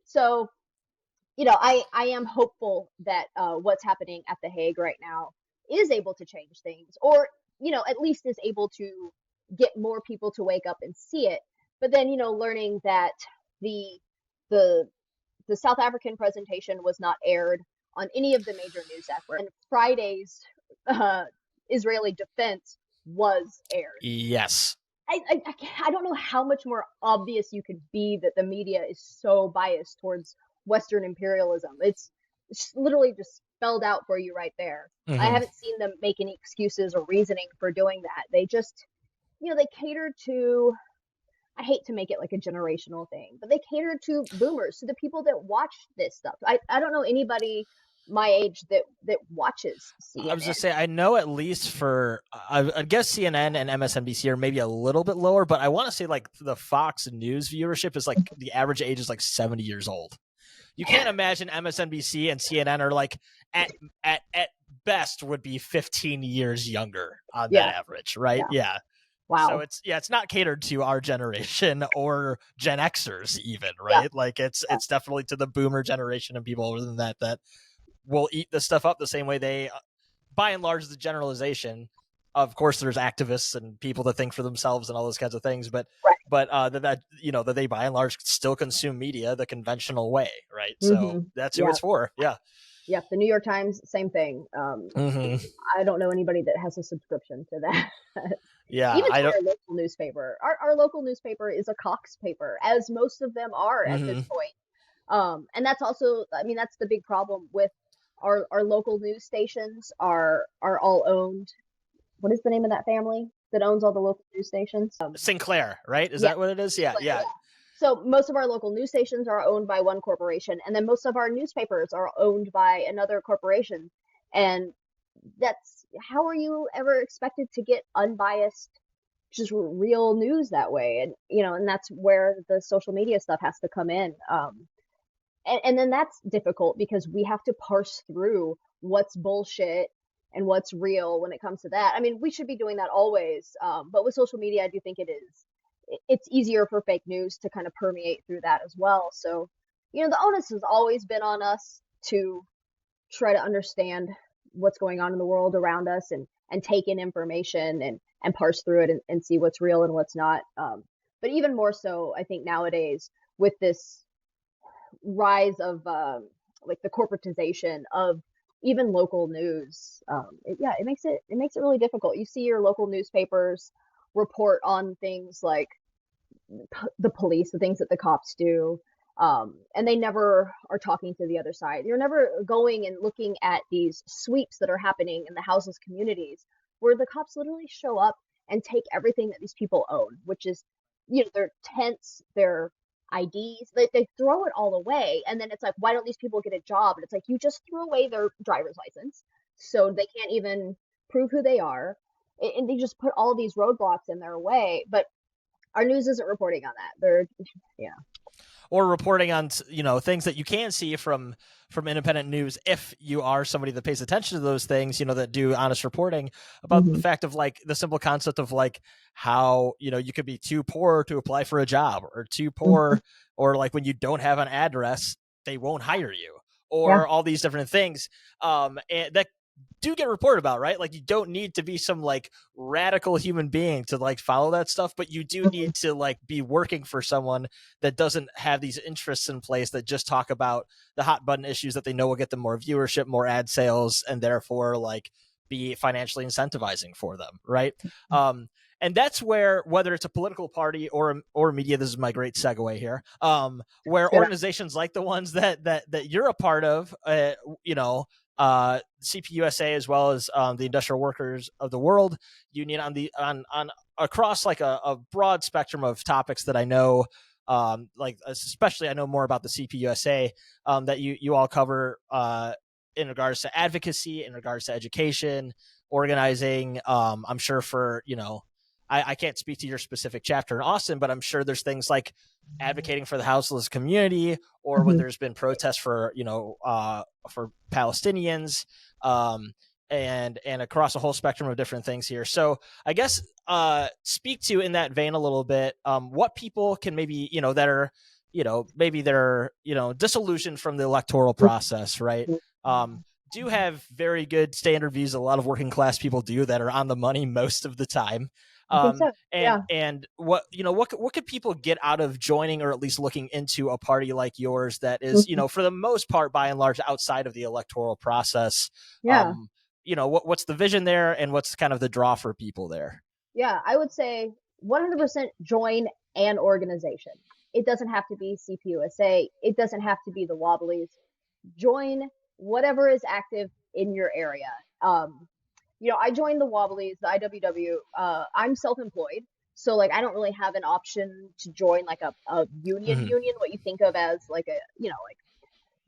So I am hopeful that what's happening at The Hague right now is able to change things, or at least is able to get more people to wake up and see it. But then learning that the the the South African presentation was not aired on any of the major news networks, and Friday's uh, Israeli defense was aired. Yes. I don't know how much more obvious you could be that the media is so biased towards Western imperialism. It's literally just spelled out for you right there. I Mm-hmm. haven't seen them make any excuses or reasoning for doing that. They just, they cater to, I hate to make it like a generational thing, but they cater to boomers, to the people that watch this stuff. I don't know anybody my age that watches I was CNN. just say I know at least for I guess CNN and MSNBC are maybe a little bit lower, but I want to say like the Fox News viewership is like the average age is like 70 years old. You can't imagine MSNBC and CNN are like at best would be 15 years younger on that Yeah, average, right? yeah. Yeah. So Wow. it's not catered to our generation or Gen Xers even, Yeah, right? Like yeah. it's definitely to the boomer generation and people older than that will eat this stuff up the same way they by and large the generalization. Of course there's activists and people that think for themselves and all those kinds of things, but Right. that they by and large still consume media the conventional way, right? So Mm-hmm. that's who Yeah. it's for. Yeah. Yep, the New York Times, same thing. Mm-hmm. I don't know anybody that has a subscription to that. Yeah, Even I to don't. our local newspaper. Our local newspaper is a Cox paper, as most of them are at this Mm-hmm. point. And that's also, I mean, that's the big problem with our local news stations are all owned. What is the name of that family that owns all the local news stations? Sinclair, right? Is Yeah, that what it is? Yeah, Sinclair, yeah. yeah. So most of our local news stations are owned by one corporation, and then most of our newspapers are owned by another corporation. And that's how are you ever expected to get unbiased, just real news that way? And and that's where the social media stuff has to come in. And then that's difficult because we have to parse through what's bullshit and what's real when it comes to that. I mean, we should be doing that always, but with social media, I do think it's easier for fake news to kind of permeate through that as well. So, the onus has always been on us to try to understand what's going on in the world around us, and take in information, and parse through it, and see what's real and what's not. But even more so, I think nowadays with this rise of like the corporatization of even local news, it makes it really difficult. You see your local newspapers report on things like the police, the things that the cops do, and they never are talking to the other side. You're never going and looking at these sweeps that are happening in the houseless communities, where the cops literally show up and take everything that these people own, which is, their tents, their IDs. They throw it all away, and then it's like, why don't these people get a job? And it's like, you just threw away their driver's license, so they can't even prove who they are, and they just put all these roadblocks in their way. But our news isn't reporting on that. Yeah. Or reporting on things that you can see from independent news, if you are somebody that pays attention to those things, that do honest reporting about the Hmm. fact of like the simple concept of like how you could be too poor to apply for a job, or too Hmm. poor, or like when you don't have an address they won't hire you, Yeah. or all these different things, and that do get reported about, right? Like, you don't need to be some like radical human being to like follow that stuff, but you do Hmm. need to like be working for someone that doesn't have these interests in place that just talk about the hot button issues that they know will get them more viewership, more ad sales, and therefore like be financially incentivizing for them, right? And that's where, whether it's a political party or media, this is my great segue here, where Good. organizations like the ones that you're a part of, CPUSA, as well as the Industrial Workers of the World Union, on across like a broad spectrum of topics that I know, like especially I know more about the CPUSA, that you all cover, in regards to advocacy, in regards to education, organizing. I'm sure for I can't speak to your specific chapter in Austin, but I'm sure there's things like advocating for the houseless community, or when Hmm. there's been protests for Palestinians, and across a whole spectrum of different things here. So I guess speak to, in that vein, a little bit, what people can maybe that are maybe they're disillusioned from the electoral process, right? Do have very good standard views. A lot of working class people do, that are on the money most of the time. I think so. And Yeah. what what could people get out of joining, or at least looking into, a party like yours that is Hmm. for the most part, by and large, outside of the electoral process? Yeah. um what's the vision there, and what's kind of the draw for people there? Yeah. I would say 100% join an organization. It doesn't have to be CPUSA. It doesn't have to be the Wobblies. Join whatever is active in your area. Um, I joined the Wobblies, the IWW. I'm self-employed, so like I don't really have an option to join like a union. Hmm. Union, what you think of as like a, like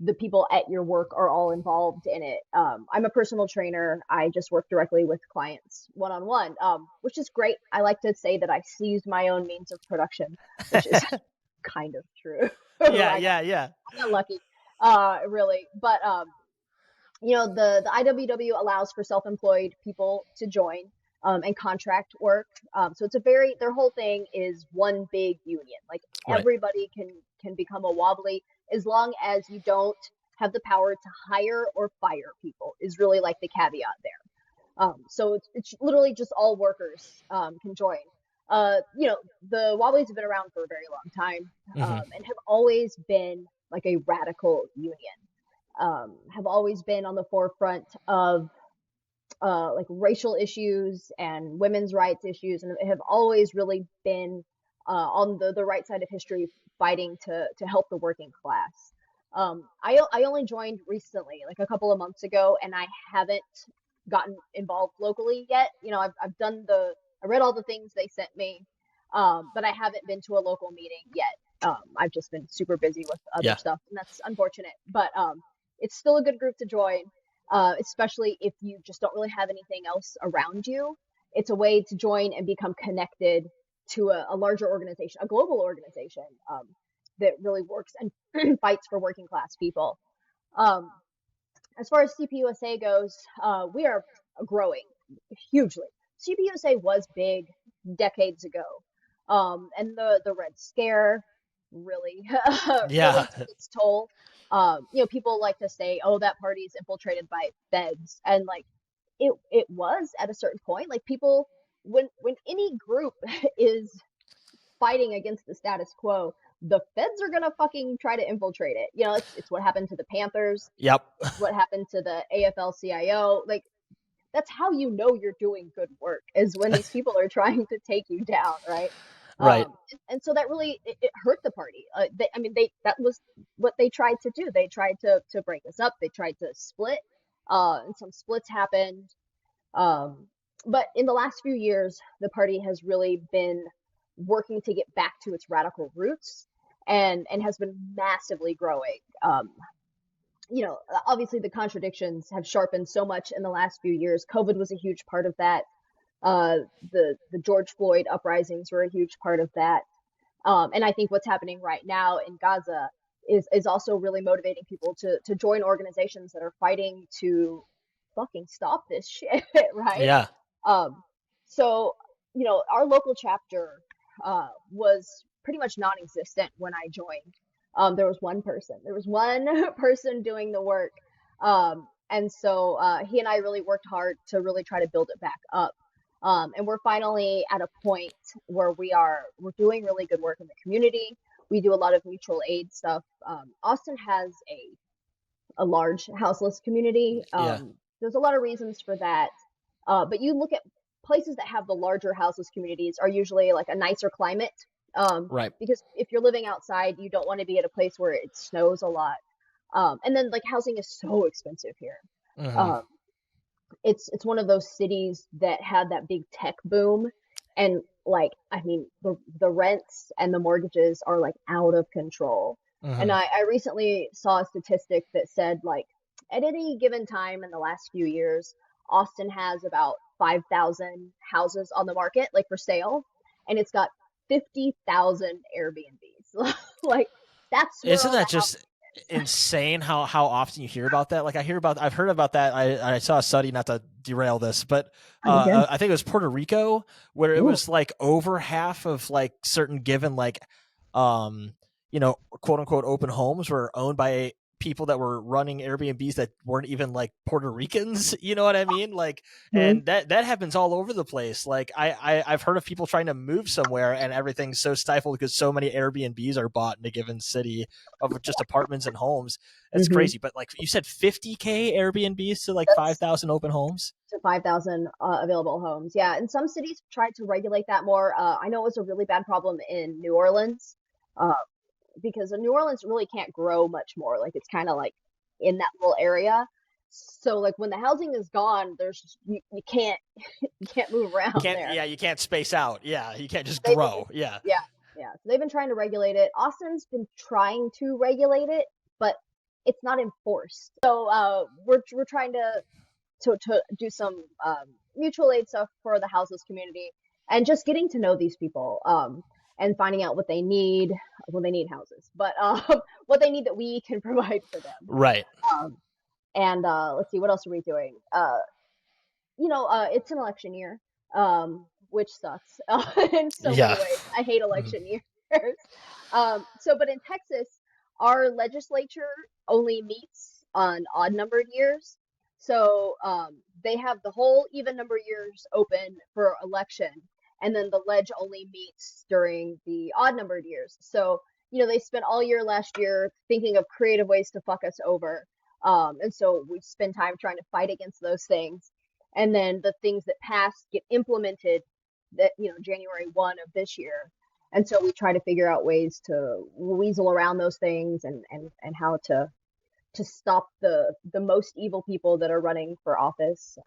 the people at your work are all involved in it. I'm a personal trainer. I just work directly with clients one on one, which is great. I like to say that I seized my own means of production, which is kind of true. Yeah, I got yeah, yeah. I got lucky, really. But the IWW allows for self-employed people to join, and contract work. So it's their whole thing is one big union. Like Right. everybody can become a wobbly as long as you don't have the power to hire or fire people, is really like the caveat there. So it's literally just all workers can join. The Wobblies have been around for a very long time, Hmm. and have always been like a radical union. Have always been on the forefront of like racial issues and women's rights issues, and have always really been on the right side of history, fighting to help the working class. I only joined recently, like a couple of months ago, and I haven't gotten involved locally yet. I read all the things they sent me, but I haven't been to a local meeting yet. I've just been super busy with other Yeah. stuff, and that's unfortunate. But it's still a good group to join. especially if you just don't really have anything else around you. It's a way to join and become connected to a larger organization, a global organization, that really works and fights for working class people. Um, as far as CPUSA goes, we are growing hugely. CPUSA was big decades ago, and the Red Scare really really Yeah. took its toll. People like to say, "Oh, that party's infiltrated by feds," and like it was at a certain point. Like people, when any group is fighting against the status quo, the feds are gonna fucking try to infiltrate it. It's what happened to the Panthers. Yep. It's what happened to the AFL-CIO. Like that's how you know you're doing good work is when these people are trying to take you down, right? Right. And so that really it hurt the party. They that was what they tried to do. They tried to break us up. They tried to split, and some splits happened. Um, but in the last few years, the party has really been working to get back to its radical roots and has been massively growing. Obviously the contradictions have sharpened so much in the last few years. COVID was a huge part of that. Uh, the George Floyd uprisings were a huge part of that. And I think what's happening right now in Gaza is also really motivating people to join organizations that are fighting to fucking stop this shit, right? Yeah. Um, so, our local chapter was pretty much non-existent when I joined. There was one person. There was one person doing the work. And so he and I really worked hard to really try to build it back up. And we're finally at a point where we're doing really good work in the community. We do a lot of mutual aid stuff. Austin has a large houseless community. Yeah. There's a lot of reasons for that. But you look at places that have the larger houseless communities are usually like a nicer climate. Right. Because if you're living outside, you don't want to be at a place where it snows a lot. And then like housing is so expensive here. Hmm. Um, it's one of those cities that had that big tech boom, and like the rents and the mortgages are like out of control. And Hmm. I recently saw a statistic that said like at any given time in the last few years, Austin has about 5,000 houses on the market like for sale, and it's got 50,000 Airbnbs. Like that's where Isn't all the that just insane how often you hear about that? Like I've heard about that. I saw a study, not to derail this, but housing. I think it was Puerto Rico where it Ooh. was like over half of like certain given like um quote unquote open homes were owned by people that were running Airbnbs that weren't even like Puerto Ricans. You know what I mean? Like, Mhm. and that happens all over the place. Like I've heard of people trying to move somewhere and everything's so stifled because so many Airbnbs are bought in a given city of just apartments and homes. That's Mhm. crazy. But like you said, 50K Airbnbs to like That's 5,000 open homes. to 5,000 available homes. Yeah, and some cities tried to regulate that more. I know it was a really bad problem in New Orleans, uh, because New Orleans really can't grow much more. Like it's kind of like in that little area. So like when the housing is gone, you can't you can't move around Can't there. Yeah, you can't space out. Yeah, you can't just They've been grow. Yeah. yeah yeah. So they've been trying to regulate it. Austin's been trying to regulate it, but it's not enforced. So we're trying to do some mutual aid stuff for the houseless community and just getting to know these people, and finding out what they need. Well, they need houses, but what they need that we can provide for them. Right. Um, and let's see, what else are we doing? It's an election year, which sucks in so many Yeah. ways. I hate Mhm. election years. But in Texas, our legislature only meets on odd numbered years. So they have the whole even number years open for election, and then the ledge only meets during the odd numbered years. So, they spent all year last year thinking of creative ways to fuck us over. And so we spend time trying to fight against those things, and then the things that pass get implemented that January 1 of this year. And so we try to figure out ways to weasel around those things, and how to stop the most evil people that are running for office.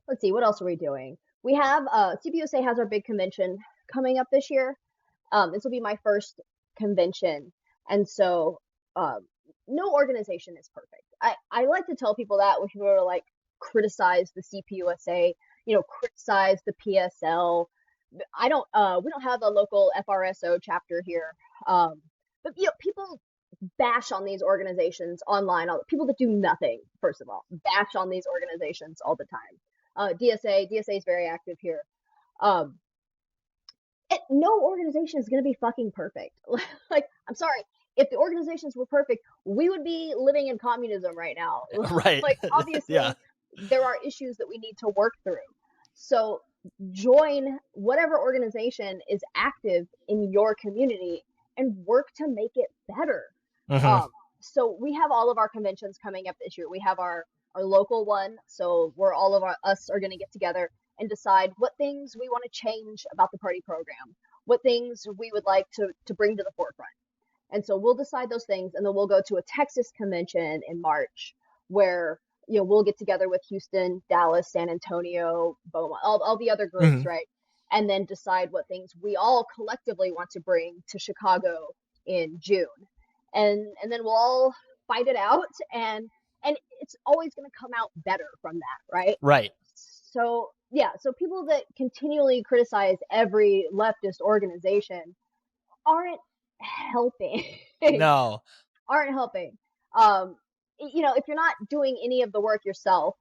Let's see, what else are we doing? We have CPUSA has our big convention coming up this year. This will be my first convention, and so no organization is perfect. I like to tell people that when people are like criticize the CPUSA, criticize the PSL. I don't we don't have a local FRSO chapter here. But people bash on these organizations online, people that do nothing, first of all, bash on these organizations all the time. DSA is very active here. Um, no organization is going to be fucking perfect. Like, I'm sorry. If the organizations were perfect, we would be living in communism right now. Right. Like, Yeah. obviously, there are issues that we need to work through. So, join whatever organization is active in your community and work to make it better. Hmm. Um, so, we have all of our conventions coming up this year. We have our local one, so where all of us are going to get together and decide what things we want to change about the party program, what things we would like to bring to the forefront. And so we'll decide those things, and then we'll go to a Texas convention in March where we'll get together with Houston, Dallas, San Antonio, Beaumont, all the other groups, Hmm. right? And then decide what things we all collectively want to bring to Chicago in June. And then we'll all fight it out, and it's always going to come out better from that, right? Right. So yeah, so people that continually criticize every leftist organization aren't helping. No. Aren't helping. Um, if you're not doing any of the work yourself,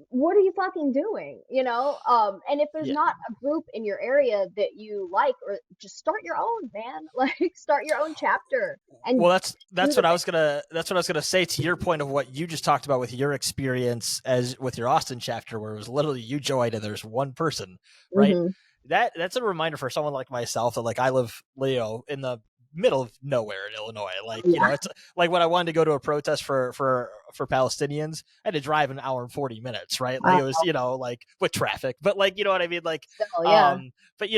what are you fucking doing? And if there's Yeah. not a group in your area that you like, or just start your own, man. Like, start your own chapter and Well, do that's the what I thing. was gonna say to your point of what you just talked about with your experience as with your Austin chapter, where it was literally you joined and there's one person, right? Mm-hmm. That's a reminder for someone like myself that like I live, in the middle of nowhere in Illinois. Like, Yeah. it's like when I wanted to go to a protest for Palestinians, I had to drive an hour and 40 minutes, right? Like it was, like with traffic, but like, you know what I mean? Like, Still, yeah. um, but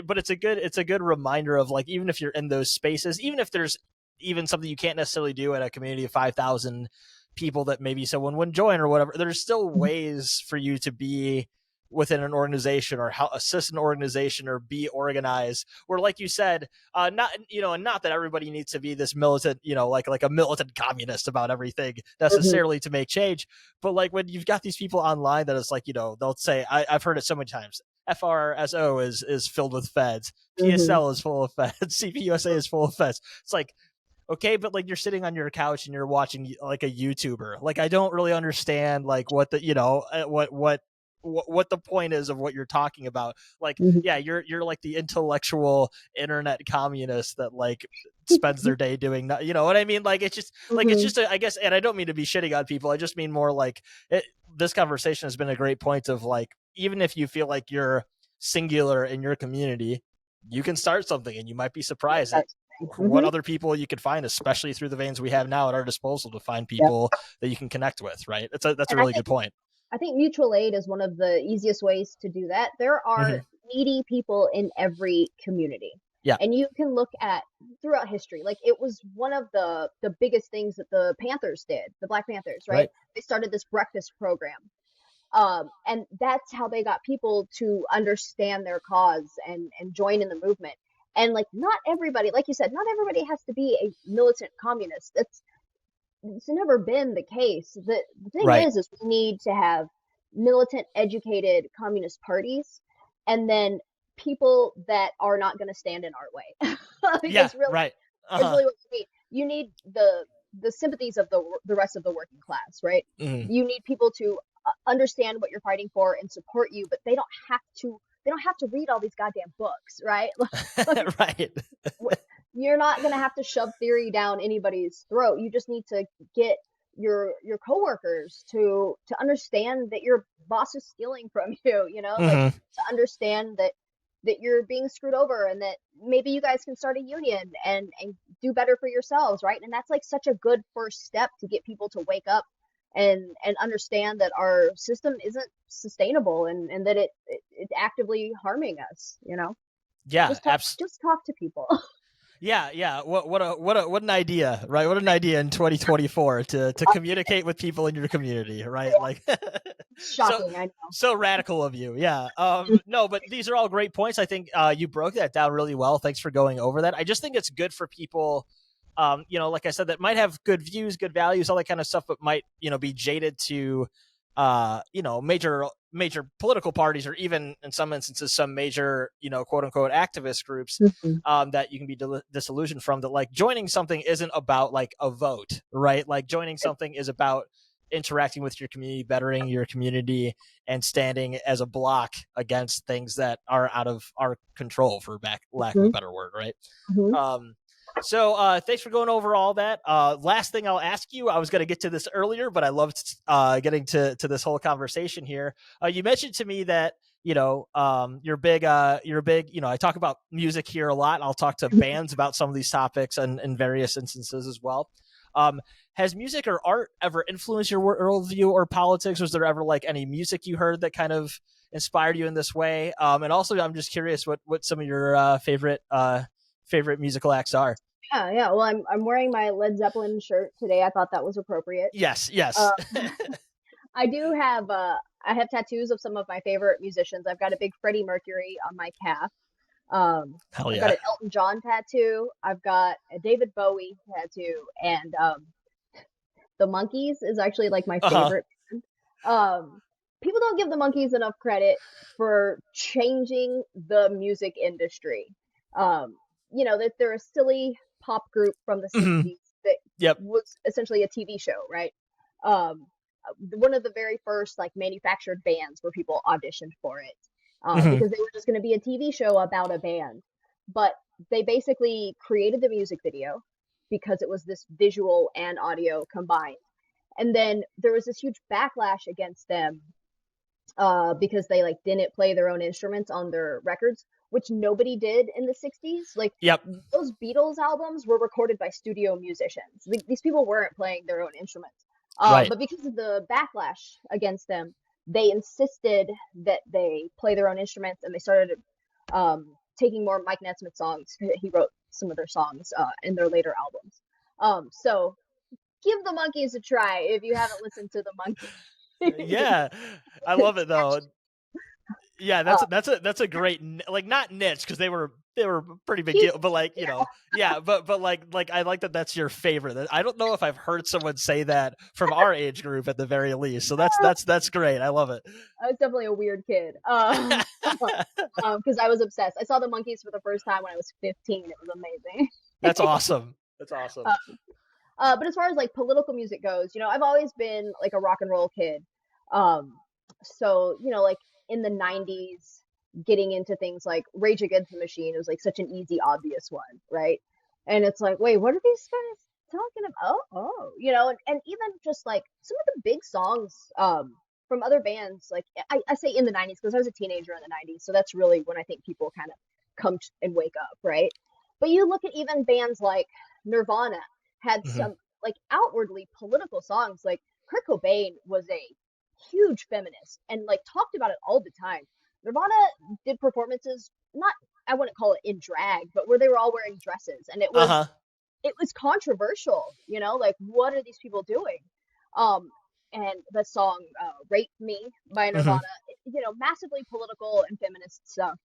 but it's a good reminder of like, even if you're in those spaces, even if there's even something you can't necessarily do at a community of 5,000 people that maybe someone wouldn't join or whatever, there's still ways for you to be within an organization or how assist an organization or be organized where, like you said, not, and not that everybody needs to be this militant, like a militant communist about everything Mm-hmm. necessarily to make change. But like when you've got these people online that it's like, they'll say, I've heard it so many times, FRSO is filled with feds, Mm-hmm. PSL is full of feds, CPUSA is full of feds. It's like, okay, but like you're sitting on your couch and you're watching like a YouTuber. Like I don't really understand like what the what the point is of what you're talking about. Like, Mm-hmm. yeah, you're like the intellectual internet communist that like spends their day doing that. You know what I mean? Like it's Mm-hmm. just I guess, and I don't mean to be shitting on people. I just mean more like this conversation has been a great point of like, even if you feel like you're singular in your community, you can start something and you might be surprised at That's what mm-hmm. other people you could find, especially through the veins we have now at our disposal to find Yeah. people that you can connect with. Right. That's a And I really good think point. I think mutual aid is one of the easiest ways to do that. There are Mm-hmm. needy people in every community. Yeah. And you can look at throughout history. Like, it was one of the biggest things that the Panthers did, the Black Panthers, right? Right. They started this breakfast program. And that's how they got people to understand their cause and join in the movement. And like, not everybody, like you said, not everybody has to be a militant communist. It's never been the case. The thing Right. is we need to have militant, educated communist parties, and then people that are not going to stand in our way. Like, Yeah. Right. it's Uh-huh. really what you need. You need the sympathies of the rest of the working class, right? Mm-hmm. You need people to understand what you're fighting for and support you, but they don't have to read all these goddamn books, right? Like, Right. you're not going to have to shove theory down anybody's throat. You just need to get your coworkers to understand that your boss is stealing from you, like, Mm-hmm. to understand that you're being screwed over, and that maybe you guys can start a union and do better for yourselves, right? And that's like such a good first step to get people to wake up and understand that our system isn't sustainable, and that it's actively harming us, Yeah. just talk to people. Yeah. Yeah. What an idea, right? What an idea in 2024 to communicate with people in your community, right? Like, so Shocking, I know. so radical of you. Yeah. No, but these are all great points. I think you broke that down really well. Thanks for going over that. I just think it's good for people like I said, that might have good views, good values, all that kind of stuff, but might, be jaded to, major political parties, or even in some instances, some major, quote unquote activist groups, Mhm. that you can be disillusioned from. That like joining something isn't about like a vote, right? Like joining something is about interacting with your community, bettering your community, and standing as a block against things that are out of our control, for lack of a Mhm. better word, right? Mhm. Um, so thanks for going over all that. Last thing I'll ask you, I was going to get to this earlier, but I loved getting to this whole conversation here. You mentioned to me that you're big. You're big. I talk about music here a lot. I'll talk to bands about some of these topics and in various instances as well. Um, has music or art ever influenced your worldview or politics? Was there ever like any music you heard that kind of inspired you in this way? And also, I'm just curious what some of your favorite musical acts are. Yeah, yeah. Well, I'm wearing my Led Zeppelin shirt today. I thought that was appropriate. Yes, Uh, yes. I do have I have tattoos of some of my favorite musicians. I've got a big Freddie Mercury on my calf. Hell I've got yeah. an Elton John tattoo. I've got a David Bowie tattoo, and the Monkees is actually like my Uh-huh. favorite. Um, People don't give the Monkees enough credit for changing the music industry. That they're a silly pop group from the Mhm. 60s that Yep. was essentially a TV show, right? Um, one of the very first like manufactured bands where people auditioned for it, Mhm. because they were just going to be a TV show about a band. But they basically created the music video because it was this visual and audio combined. And then there was this huge backlash against them, because they like didn't play their own instruments on their records, which nobody did in the 60s. Like Yep. those Beatles albums were recorded by studio musicians. These people weren't playing their own instruments. Right. But because of the backlash against them, they insisted that they play their own instruments, and they started taking more Mike Nesmith songs. He wrote some of their songs in their later albums. So give the Monkees a try if you haven't listened to the Monkees. Yeah. I love it though. Yeah, uh, that's a great like not niche because they were a pretty big huge, deal, but like yeah. yeah, but like I like that that's your favorite. I don't know if I've heard someone say that from our age group at the very least. So that's great. I love it. I was definitely a weird kid. Because I was obsessed. I saw the Monkees for the first time when I was 15. It was amazing. That's awesome. That's awesome. Uh, but as far as like political music goes, I've always been like a rock and roll kid. Um, so like in the 90s, getting into things like Rage Against the Machine was like such an easy, obvious one, right? And it's like, wait, what are these guys talking about? And even just like some of the big songs from other bands, like I say in the 90s because I was a teenager in the 90s, so that's really when I think people kind of come and wake up, right? But you look at even bands like Nirvana had Hmm. some like outwardly political songs. Like Kurt Cobain was a huge feminist and like talked about it all the time. Nirvana did performances, not, I wouldn't call it in drag, but where they were all wearing dresses, and it Uh was huh. it was controversial. Like what are these people doing? Um, and the song "Rape Me" by Hmm. Nirvana, massively political and feminist stuff.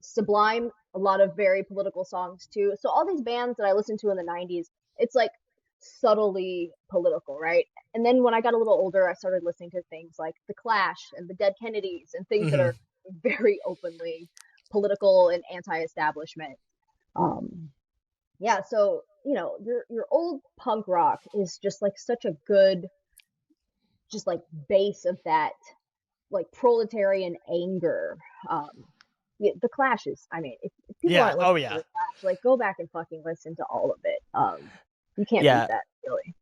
Sublime, a lot of very political songs too. So all these bands that I listened to in the 90s, it's like subtly political, right? And then when I got a little older, I started listening to things like The Clash and the Dead Kennedys and things that Hmm. are very openly political and anti-establishment. Um, yeah, so your old punk rock is just like such a good, just like base of that like proletarian anger. Um, yeah, the Clash is. I mean, if people Yeah. aren't Oh listening to yeah. the Clash, like go back and fucking listen to all of it. You can't beat Yeah. that, really.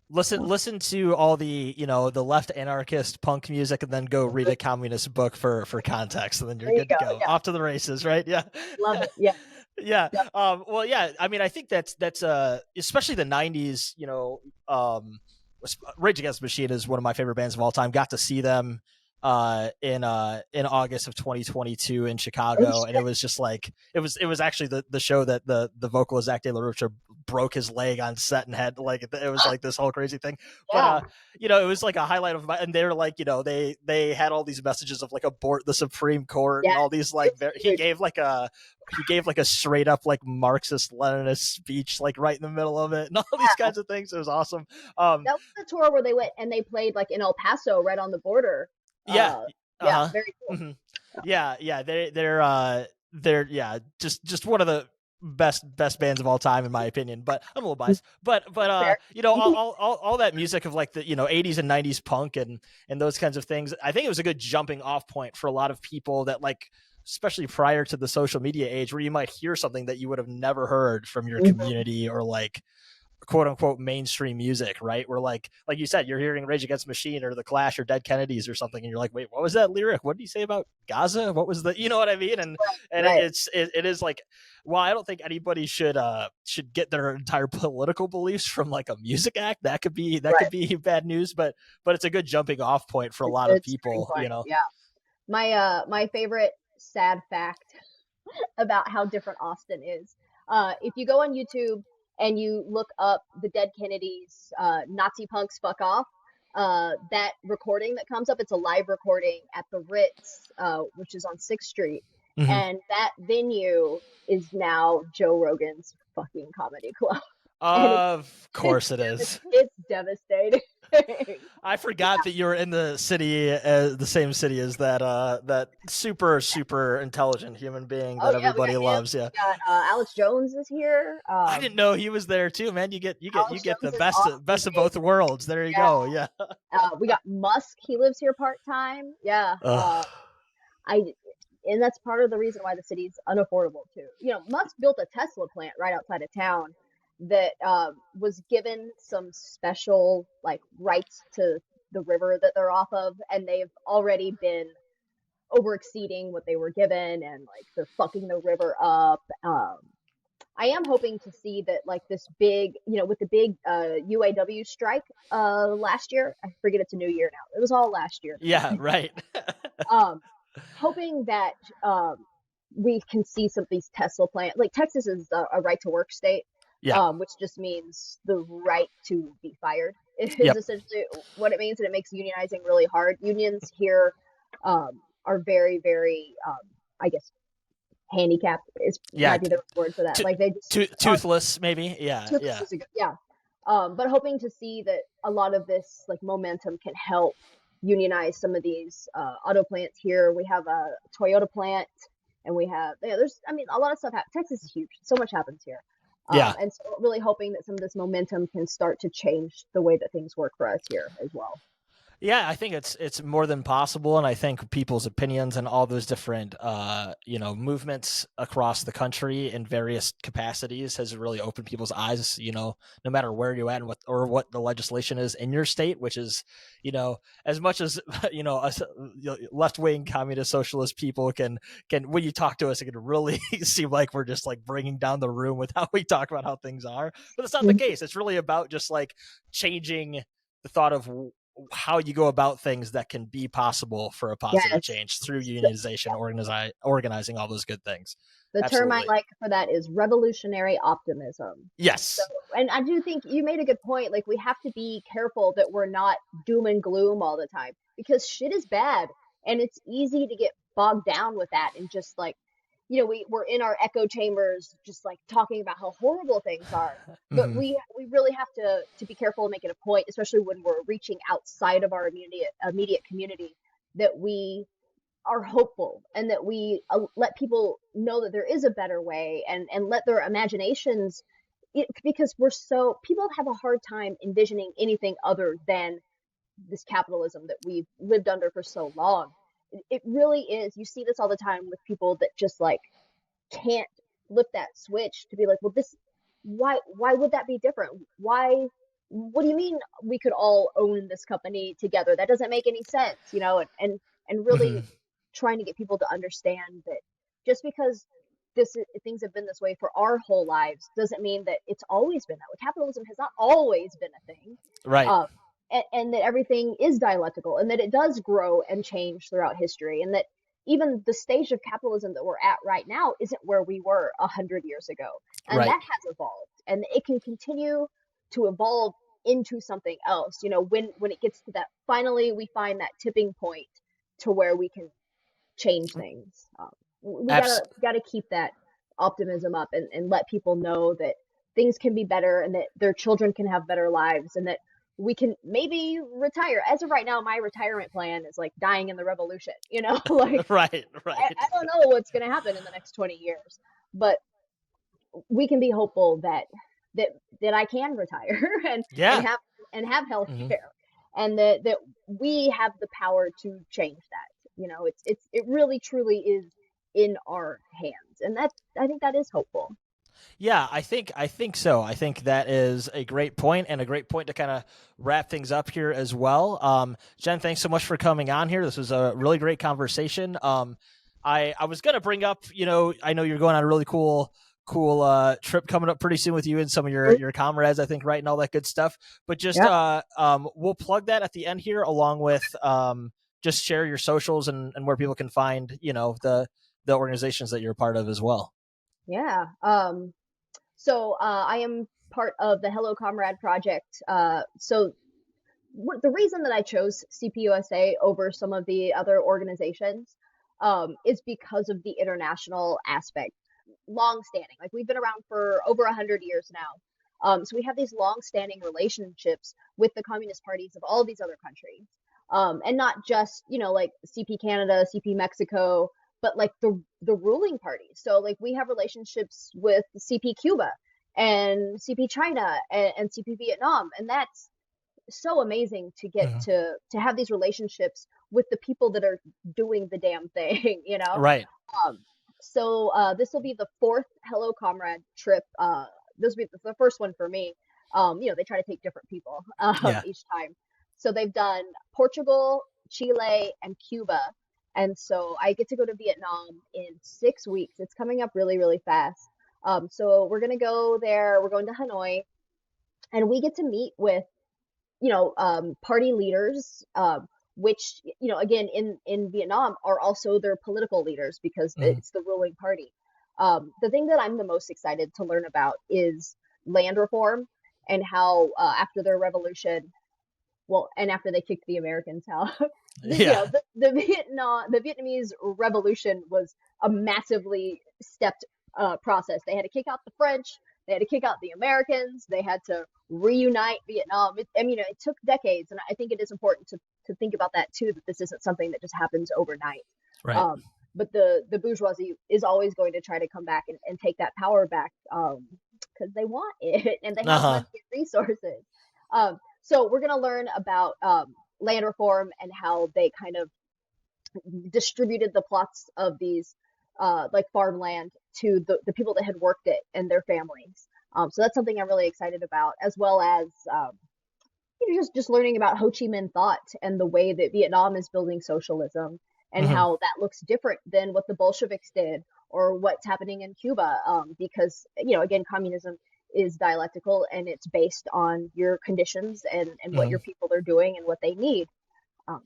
Listen to all the the left anarchist punk music, and then go read a communist book for context, and then you're There you good to go. go, Yeah, off to the races, right? Yeah. love it. Yeah, Yeah. yep. Well, yeah, I mean, I think that's especially the 90s, Rage Against the Machine is one of my favorite bands of all time. Got to see them in August of 2022 in Oh Chicago, and it shit. was just like it was actually the show that the vocalist Zach De La Rocha broke his leg on set and had like it was like this whole crazy thing. But Yeah. you know, it was like a highlight of my, and they were like, you know, they had all these messages of like abort the Supreme Court and Yes. all these like It's huge. he gave like a straight up like Marxist Leninist speech like right in the middle of it and all these Yeah. kinds of things. It was awesome. That was the tour where they went and they played like in El Paso, right on the border. Yeah. Yeah, Uh-huh. very cool. Mm-hmm. Yeah, they're yeah, just one of the best bands of all time in my opinion, but I'm a little biased. But Fair. you know, all that music of like the, you know, 80s and 90s punk and those kinds of things, I think it was a good jumping off point for a lot of people that like, especially prior to the social media age, where you might hear something that you would have never heard from your Mhm. community or like quote unquote mainstream music, right? Where like you said, you're hearing Rage Against the Machine or the Clash or Dead Kennedys or something, and you're like, wait, what was that lyric? What did he say about Gaza? What was the, you know what I mean? And Right, it is like, well, I don't think anybody should get their entire political beliefs from like a music act. That right. could be bad news, but it's a good jumping off point for a It's a lot of good starting people, you point. know. Yeah. My favorite sad fact about how different Austin is. If you go on YouTube and you look up the Dead Kennedys, Nazi punks fuck off, that recording that comes up, it's a live recording at the Ritz, which is on 6th Street. Mm-hmm. And that venue is now Joe Rogan's fucking comedy club. And Of course it is. it's devastating. I forgot that you were in the city, the same city as that super intelligent human being Oh that yeah, we got everybody him. loves. Yeah, We got Alex Jones is here. I didn't know he was there too, man. You Alex get the Jones is awesome, best of dude. both worlds. There you Yeah. go. Yeah. We got Musk. He lives here part time. Yeah. Ugh. I and that's part of the reason why the city's unaffordable too. You know, Musk built a Tesla plant right outside of town that was given some special like rights to the river that they're off of, and they've already been over exceeding what they were given, and like they're fucking the river up. I am hoping to see that like this big, you know, with the big UAW strike last year. I forget it's a new year now. It was all last year. Yeah. Right. Um, hoping that we can see some of these Tesla plants. Like Texas is a right to work state, Yeah. which just means the right to be fired is Yep. essentially what it means, and it makes unionizing really hard. Unions here are very, very, I guess, handicapped is Yeah. might be the word for that. Like they just are Toothless, maybe. Yeah. toothless Yeah. is a good, yeah. But hoping to see that a lot of this like momentum can help unionize some of these auto plants here. We have a Toyota plant, and we have there's I mean a lot of stuff. Texas is huge. So much happens here, Yeah. and so really hoping that some of this momentum can start to change the way that things work for us here as well. Yeah, I think it's more than possible, and I think people's opinions and all those different you know, movements across the country in various capacities has really opened people's eyes. You know, no matter where you're at and what the legislation is in your state, which is, you know, as much as you know, us left wing communist socialist people can when you talk to us, it can really seem like we're just like bringing down the room with how we talk about how things are, but it's not the case. It's really about just like changing the thought of how you go about things that can be possible for a positive Yes. change through unionization, organizing, all those good things. The term I Absolutely. like for that is revolutionary optimism. So, Yes. and I do think you made a good point. Like, we have to be careful that we're not doom and gloom all the time because shit is bad, and it's easy to get bogged down with that and just like, you know, we're in our echo chambers, just like talking about how horrible things are. But Hmm. we really have to be careful and make it a point, especially when we're reaching outside of our immediate community, that we are hopeful and that we let people know that there is a better way, and let their imaginations because we're so people have a hard time envisioning anything other than this capitalism that we've lived under for so long. It really is. You see this all the time with people that just like can't flip that switch to be like, well, this why would that be different? Why what do you mean we could all own this company together? That doesn't make any sense, you know, and really Hmm. trying to get people to understand that just because things have been this way for our whole lives doesn't mean that it's always been that way. Capitalism has not always been a thing. Right. and that everything is dialectical, and that it does grow and change throughout history, and that even the stage of capitalism that we're at right now isn't where we were 100 years ago, and Right. that has evolved, and it can continue to evolve into something else. When it gets to that, finally we find that tipping point to where we can change things. We Abs- gotta keep that optimism up, and let people know that things can be better, and that their children can have better lives, and that we can maybe retire. As of right now, my retirement plan is like dying in the revolution. Like right. I Right. don't know what's gonna happen in the next 20 years, but we can be hopeful that that I can retire and Yeah. have health Hmm. care, and that we have the power to change that. It really truly is in our hands, and that I think that is hopeful. Yeah, I think so. I think that is a great point and a great point to kind of wrap things up here as well. Jen, thanks so much for coming on here. This was a really great conversation. I was gonna bring up, I know you're going on a really cool trip coming up pretty soon with you and some of your comrades, I think, right, and all that good stuff. But just Yep. we'll plug that at the end here, along with just share your socials and where people can find the organizations that you're a part of as well. Yeah. So I am part of the Hello Comrade project. So the reason that I chose CPUSA over some of the other organizations is because of the international aspect. Long standing, like we've been around for over 100 years now. So we have these long standing relationships with the communist parties of all these other countries. And not just, like CP Canada, CP Mexico, but like the ruling parties. So like we have relationships with CP Cuba and CP China and CP Vietnam. And that's so amazing to get Mhm. to have these relationships with the people that are doing the damn thing, Right. um, so this will be the fourth Hello Comrade trip. This will be the first one for me. They try to take different people Yeah. each time. So they've done Portugal, Chile, and Cuba. And so I get to go to Vietnam in 6 weeks. It's coming up really, really fast. So we're gonna go there. We're going to Hanoi, and we get to meet with party leaders, which, again, in Vietnam are also their political leaders because Mhm. it's the ruling party. The thing that I'm the most excited to learn about is land reform, and how after their revolution, well, and after they kicked the Americans out, Yeah. the Vietnamese revolution was a massively stepped process. They had to kick out the French, they had to kick out the Americans, they had to reunite Vietnam. It took decades, and I think it is important to think about that too. That this isn't something that just happens overnight. Right. Um, but the bourgeoisie is always going to try to come back and take that power back, because they want it and they Uh have huh. money and resources. So we're going to learn about land reform and how they kind of distributed the plots of these like farmland to the people that had worked it and their families. So that's something I'm really excited about, as well as just learning about Ho Chi Minh thought and the way that Vietnam is building socialism, and Hmm. how that looks different than what the Bolsheviks did or what's happening in Cuba. Because again, communism is dialectical, and it's based on your conditions and what Hmm. your people are doing and what they need.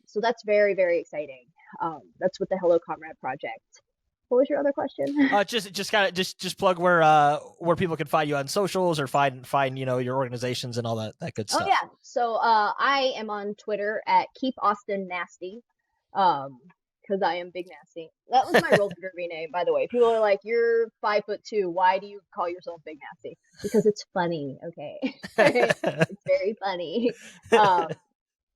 So that's very, very exciting. That's with the Hello Comrade project. What was your other question? Just kind of just plug where people can find you on socials, or find your organizations and all that good Oh stuff. yeah. So I am on Twitter at Keep Austin Nasty. Because I am Big Nasty. That was my roller derby name, by the way. People are like, "You're 5'2". Why do you call yourself Big Nasty?" Because it's funny, okay? It's very funny. Um,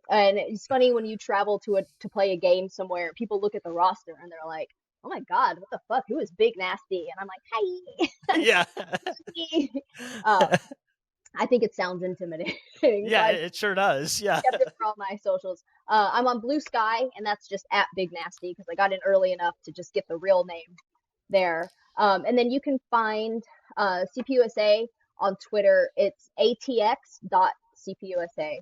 and it's funny when you travel to play a game somewhere. People look at the roster and they're like, "Oh my God, what the fuck? Who is Big Nasty?" And I'm like, "Hi." Yeah. um, I think it sounds intimidating, so Yeah, I it sure does. Yeah. kept it for all my socials. I'm on Blue Sky, and that's just at Big Nasty because I got in early enough to just get the real name there. And then you can find CPUSA on Twitter. It's atx.cpusa.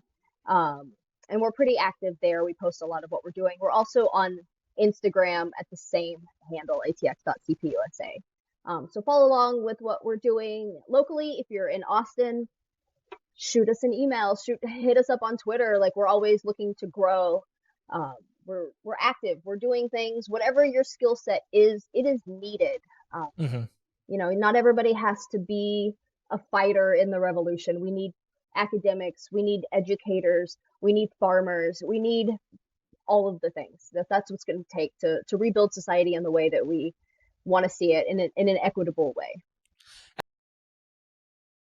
And we're pretty active there. We post a lot of what we're doing. We're also on Instagram at the same handle, atx.cpusa. So follow along with what we're doing locally. If you're in Austin, shoot us an email, hit us up on Twitter. Like, we're always looking to grow. Um, we're active. We're doing things. Whatever your skill set is, it is needed. Um, Mm-hmm. not everybody has to be a fighter in the revolution. We need academics. We need educators. We need farmers. We need all of the things. That's what's going to take to rebuild society in the way that we want to see it in an equitable way.